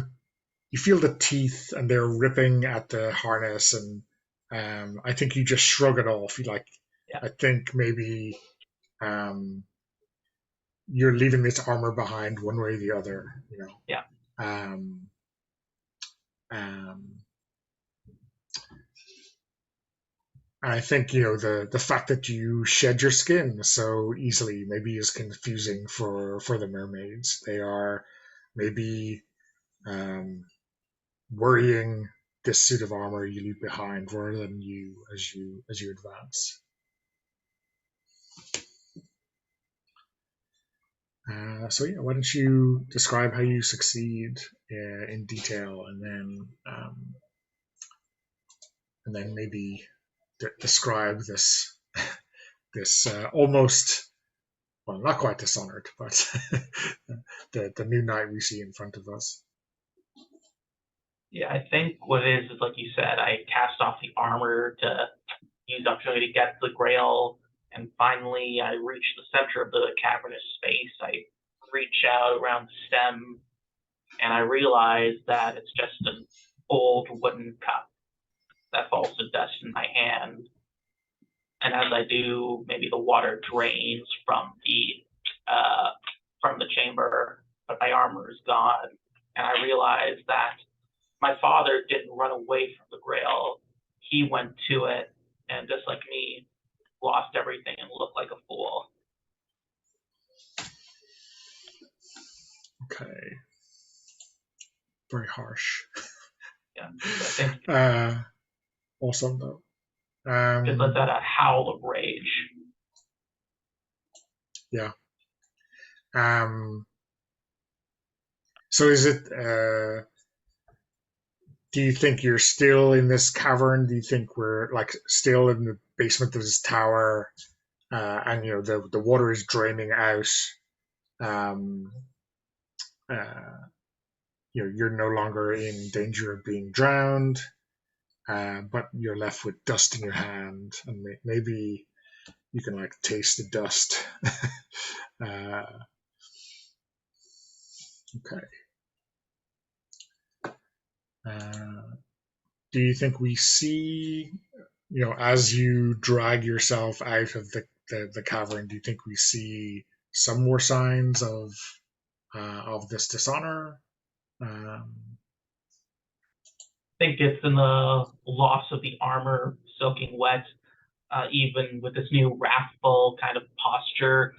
feel the teeth, and they're ripping at the harness, and I think you just shrug it off. Yeah, I think maybe um, you're leaving this armor behind one way or the other. yeah. Um, um, and I think the fact that you shed your skin so easily maybe is confusing for the mermaids. They are maybe um, worrying this suit of armor you leave behind rather than you as you advance. So yeah, why don't you describe how you succeed in detail, and then maybe describe this almost, well, not quite dishonored, but the new knight we see in front of us. Yeah, I think what it is like you said, I cast off the armor to use opportunity to get the grail, and finally I reach the center of the cavernous space. I reach out around the stem, and I realize that it's just an old wooden cup that falls to dust in my hand. And as I do, maybe the water drains from the chamber, but my armor is gone. And I realize that my father didn't run away from the Grail. He went to it, and just like me, lost everything and looked like a fool. Okay, very harsh. Yeah, so I think Awesome though. it lets out Um, a howl of rage. yeah. So is it? Do you think you're still in this cavern? Do you think we're like still in the basement of this tower, and the water is draining out? Um, uh, you're no longer in danger of being drowned, but you're left with dust in your hand, and maybe you can like taste the dust. uh, okay. Uh, do you think we see, as you drag yourself out of the cavern, do you think we see some more signs of this dishonor? Um, I think it's in the loss of the armor soaking wet, even with this new wrathful kind of posture.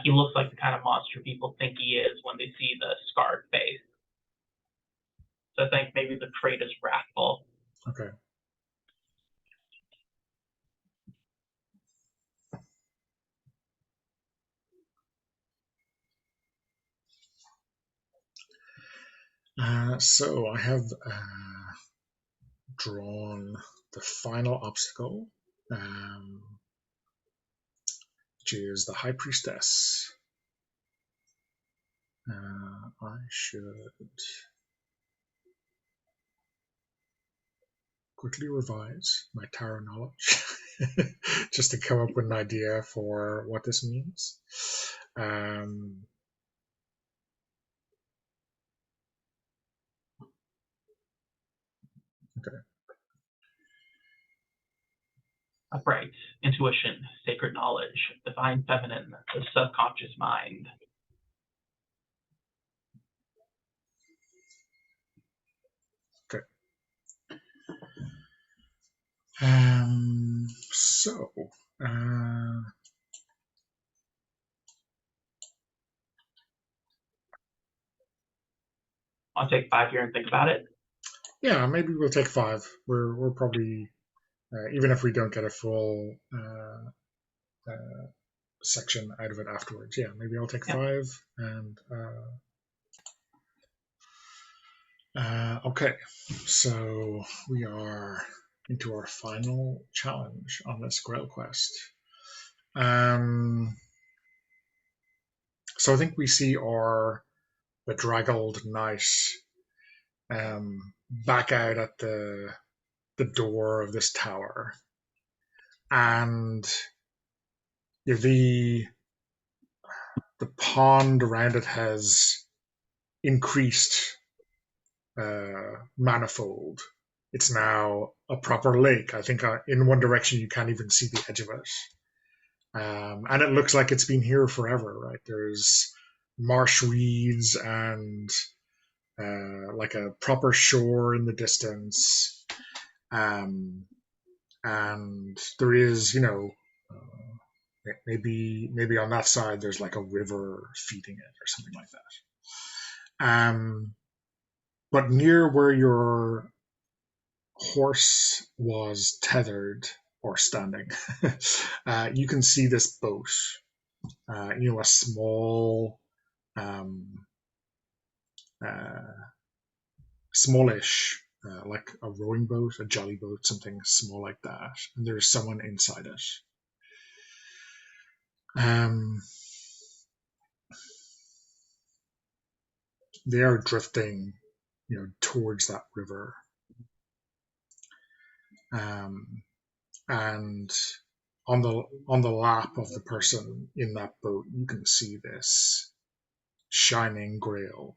He looks like the kind of monster people think he is when they see the scarred face. So I think maybe the trait is wrathful. okay. So I have drawn the final obstacle, um, which is the High Priestess. I should quickly revise my tarot knowledge just to come up with an idea for what this means. Um, okay. Upright, intuition, sacred knowledge, divine feminine, the subconscious mind. Okay. So, uh, I'll take 5 here and think about it. yeah, maybe we'll take five. We're probably even if we don't get a full section out of it afterwards. Yeah, maybe I'll take Yeah. five. And okay, so we are into our final challenge on this Grail quest. So I think we see our bedraggled knight back out at the door of this tower, and the the pond around it has increased manifold. It's now a proper lake. I think in one direction you can't even see the edge of it. And it looks like it's been here forever, right? There's marsh weeds and like a proper shore in the distance. And there is, maybe on that side there's like a river feeding it or something like that. But near where your horse was tethered or standing, you can see this boat. A small, um, uh, smallish, like a rowing boat, a jolly boat, something small like that. And there's someone inside it. Um, they are drifting, towards that river. Um, and on the lap of the person in that boat, you can see this shining grail.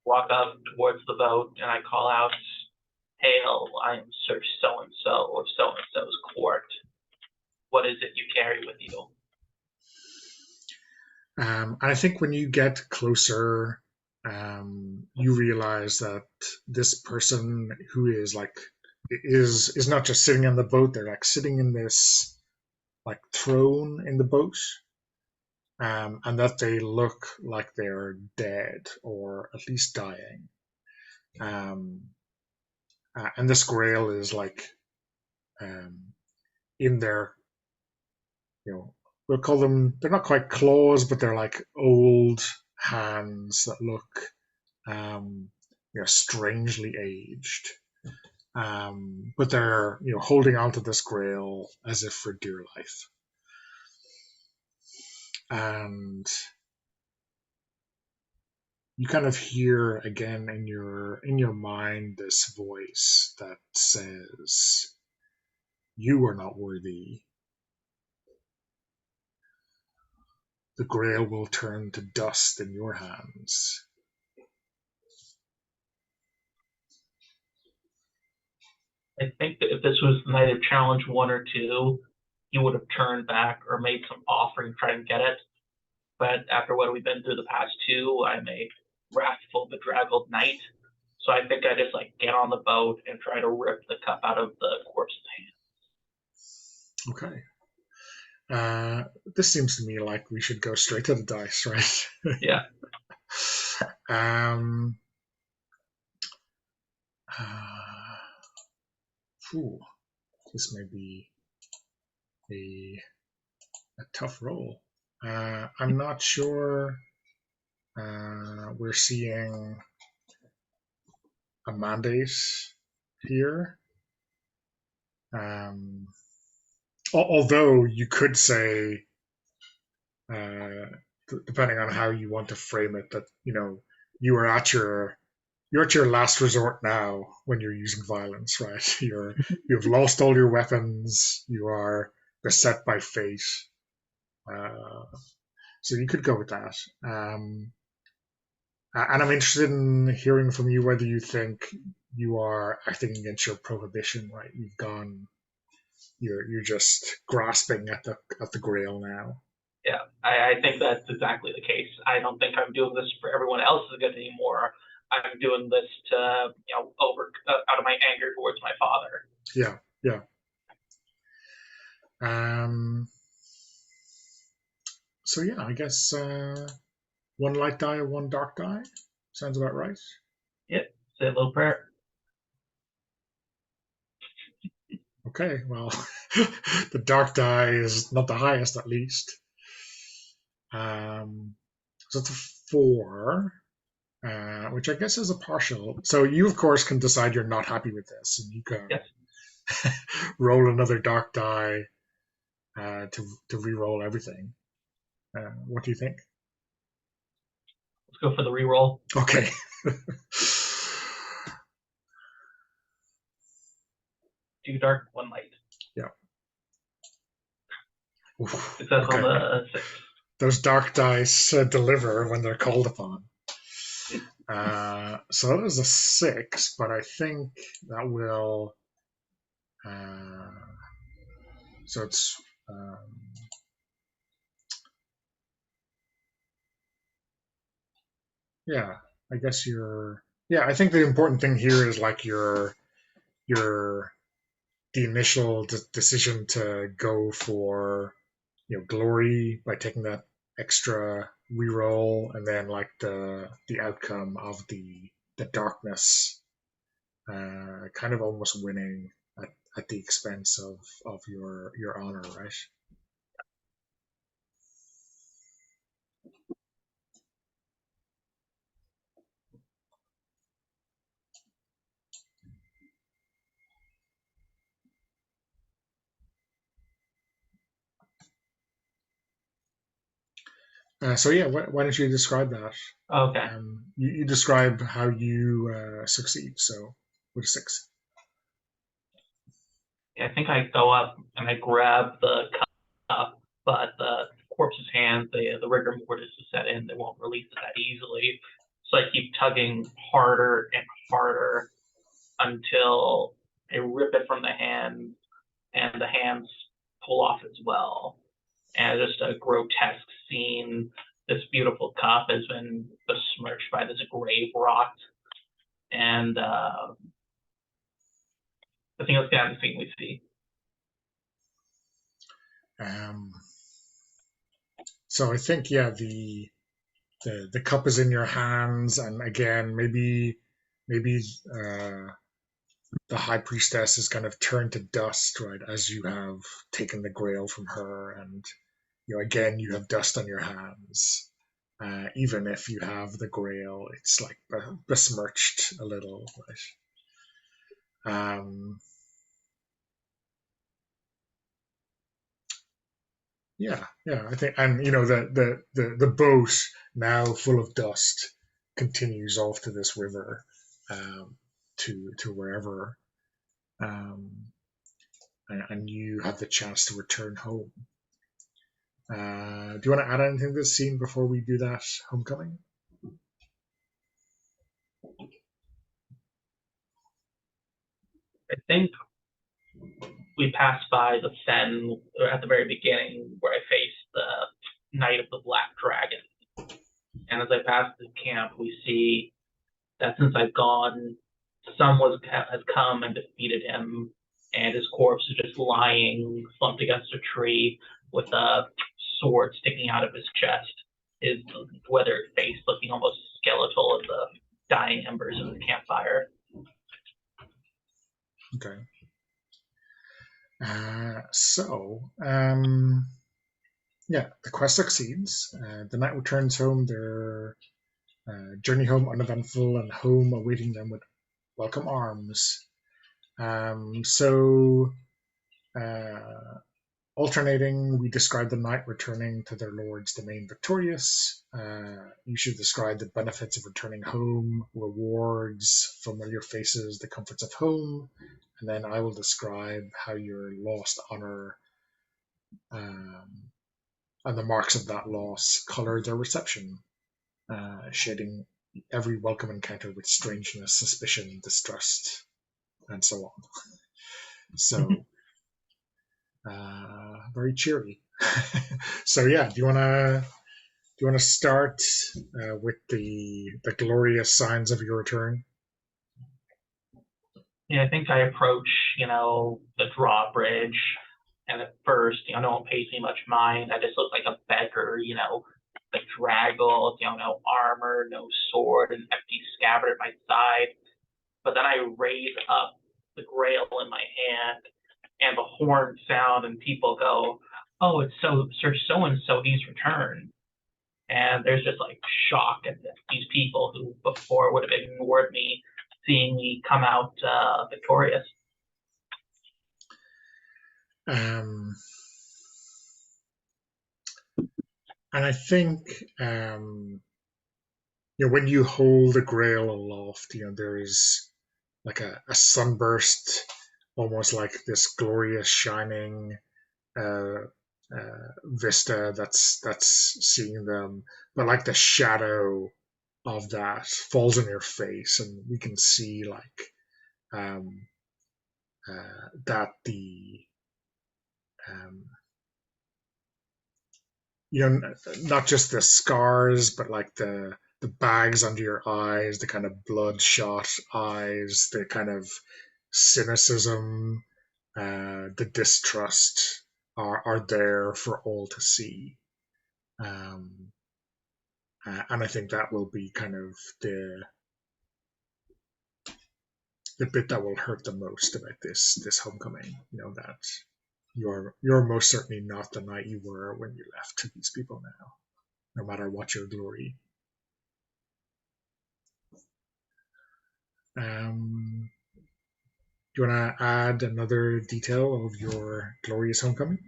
Walk up towards the boat and I call out, "Hail, I am Sir So-and-so of so-and-so's court. What is it you carry with you?" And I think when you get closer, you realize that this person who is not just sitting on the boat; they're like sitting in this like throne in the boat, and that they look like they're dead or at least dying. Um, and this Grail is like um, in their, we'll call them, they're not quite claws, but they're like old hands that look strangely aged. But they're holding onto this Grail as if for dear life. And you kind of hear again in your mind this voice that says, "You are not worthy. The Grail will turn to dust in your hands." I think that if this was the night of challenge 1 or 2, he would have turned back or made some offering to try and get it. But after what we've been through the past 2, I'm a wrathful, bedraggled knight. So I think I just get on the boat and try to rip the cup out of the corpse's hand. Okay. This seems to me like we should go straight to the dice, right? Yeah. um, uh, this may be a tough roll. I'm not sure. We're seeing a mandate here. Um, although you could say, uh, depending on how you want to frame it, that you are at your last resort now when you're using violence, right? You've lost all your weapons. You are beset by fate. Uh, so you could go with that. And I'm interested in hearing from you whether you think you are acting against your prohibition, right? You're just grasping at the grail now. Yeah, I think that's exactly the case. I don't think I'm doing this for everyone else's good anymore. I'm doing this to, over out of my anger towards my father. Yeah, yeah. Um, so yeah, I guess one light die, one dark die. Sounds about right. Yep, say a little prayer. Okay, well, the dark die is not the highest, at least. Um, so it's a 4, which I guess is a partial. So you, of course, can decide you're not happy with this, and you can Yes, roll another dark die to re-roll everything. What do you think? let's go for the reroll. Okay. 2 dark, 1 light. Yeah. Oof, Success on okay. the 6. Those dark dice deliver when they're called upon. So that is a 6, but I think that will. Uh, so it's. Yeah, I guess you're. Yeah, I think the important thing here is like your the initial decision to go for glory by taking that extra reroll, and then like the outcome of the darkness, kind of almost winning at the expense of your honor, right? So yeah, why don't you describe that? Okay. You describe how you succeed. So with a 6. Yeah, I think I go up and I grab the cup, but the corpse's hands, the rigor mortis is set in. They won't release it that easily. So I keep tugging harder and harder until I rip it from the hand, and the hands pull off as well. And just a grotesque scene. This beautiful cup has been besmirched by this grave rot, and I think that's kind of the scene we see. Um, so I think yeah, the cup is in your hands, and again maybe the high priestess is kind of turned to dust, right, as you have taken the grail from her, and again you have dust on your hands. Even if you have the grail, it's like besmirched a little, right? Yeah, yeah, I think, and the boat, now full of dust, continues off to this river, to wherever, um, and you have the chance to return home. Do you want to add anything to this scene before we do that homecoming? I think we passed by the Fen at the very beginning where I faced the Knight of the Black Dragon. And as I pass the camp, we see that since I've gone, has come and defeated him, and his corpse is just lying slumped against a tree with a sword sticking out of his chest, his weathered face looking almost skeletal in the dying embers of the campfire. Okay. So, yeah, the quest succeeds. The knight returns home. Their journey home uneventful, and home awaiting them with welcome arms. So, uh, alternating, we describe the knight returning to their lord's domain victorious. You should describe the benefits of returning home, rewards, familiar faces, the comforts of home, and then I will describe how your lost honor um, and the marks of that loss color their reception, shading every welcome encounter with strangeness, suspicion, distrust, and so on. So, very cheery. So yeah, do you want to start with the glorious signs of your return? Yeah, I think I approach, the drawbridge, and at first, no one pays me much mind. I just look like a beggar, bedraggled, no armor, no sword, an empty scabbard at my side. But then I raise up the grail in my hand, and the horn sound, and people go, "Oh, it's Sir So and So. He's returned." And there's just like shock at these people who before would have ignored me, seeing me come out victorious. Um, and I think when you hold the grail aloft, there is like a sunburst, almost like this glorious shining uh, vista that's seeing them, but like the shadow of that falls on your face, and we can see like um, that the um, not just the scars, but like the bags under your eyes, the kind of bloodshot eyes, the kind of cynicism, the distrust are there for all to see. Um, and I think that will be kind of the bit that will hurt the most about this homecoming. That you're most certainly not the knight you were when you left to these people now, no matter what your glory. Do you want to add another detail of your glorious homecoming?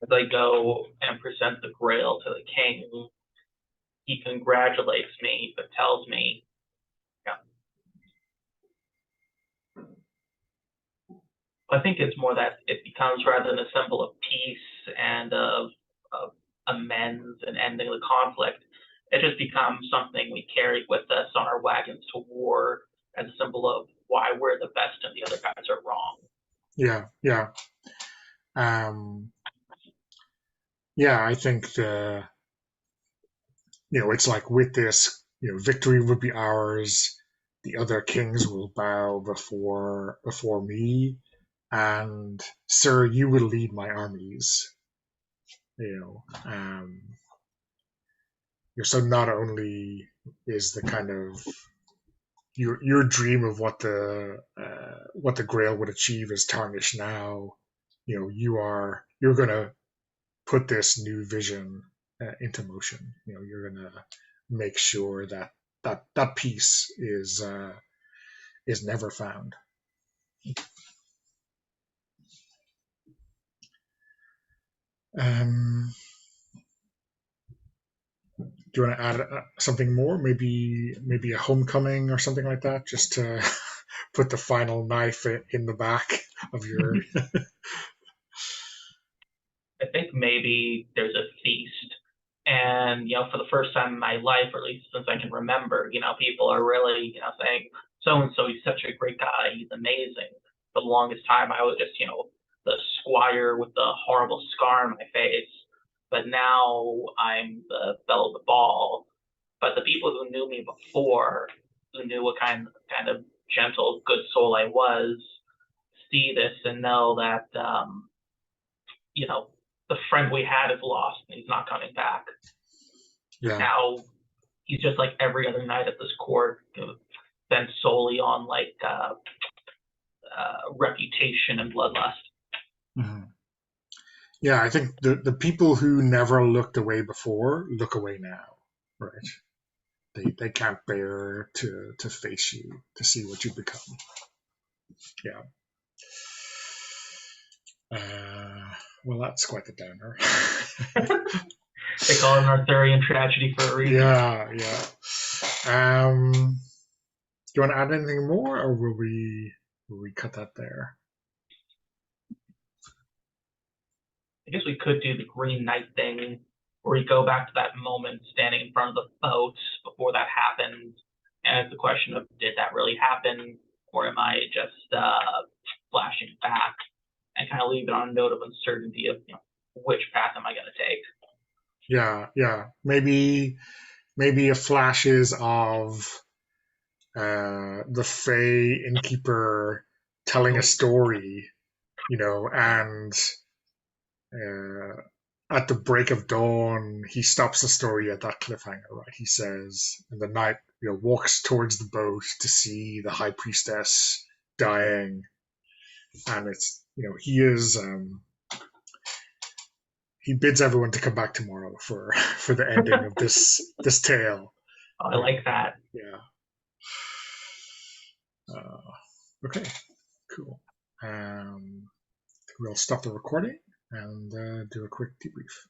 As I go and present the grail to the king, he congratulates me, but tells me, yeah, I think it's more that it becomes rather than a symbol of peace and of amends and ending the conflict, it just becomes something we carry with us on our wagons to war as a symbol of why we're the best and the other guys are wrong. Yeah, yeah, um, yeah. I think it's like with this, victory would be ours. The other kings will bow before me, and sir, you will lead my armies. So not only is the kind of your dream of what the Grail would achieve is tarnished now. You're gonna put this new vision into motion. You're gonna make sure that peace is never found. Um, do you want to add something more? Maybe a homecoming or something like that, just to put the final knife in the back of your. I think maybe there's a feast. And, for the first time in my life, or at least since I can remember, people are really, saying, so and so, he's such a great guy. He's amazing. For the longest time, I was just, the squire with the horrible scar on my face. But now I'm the belle of the ball. But the people who knew me before, who knew what kind of gentle, good soul I was, see this and know that, the friend we had is lost and he's not coming back. Yeah, Now he's just like every other knight at this court, bent solely on like reputation and bloodlust. Mhm. Yeah, I think the people who never looked away before look away now, right? They can't bear to face you, to see what you become. Yeah. Well, that's quite the downer. They call it an Arthurian tragedy for a reason. Yeah, yeah. Do you want to add anything more, or will we cut that there? I guess we could do the Green Knight thing, where we go back to that moment standing in front of the boat before that happened, and it's the question of did that really happen, or am I just flashing back, and kind of leave it on a note of uncertainty of which path am I going to take. Yeah, yeah. Maybe a flashes of the Fey innkeeper telling a story, and uh, at the break of dawn, he stops the story at that cliffhanger, right? He says, and the knight, walks towards the boat to see the high priestess dying, and it's, he bids everyone to come back tomorrow for the ending of this tale. Oh, I like that. Yeah. Okay. Cool. We'll stop the recording and do a quick debrief.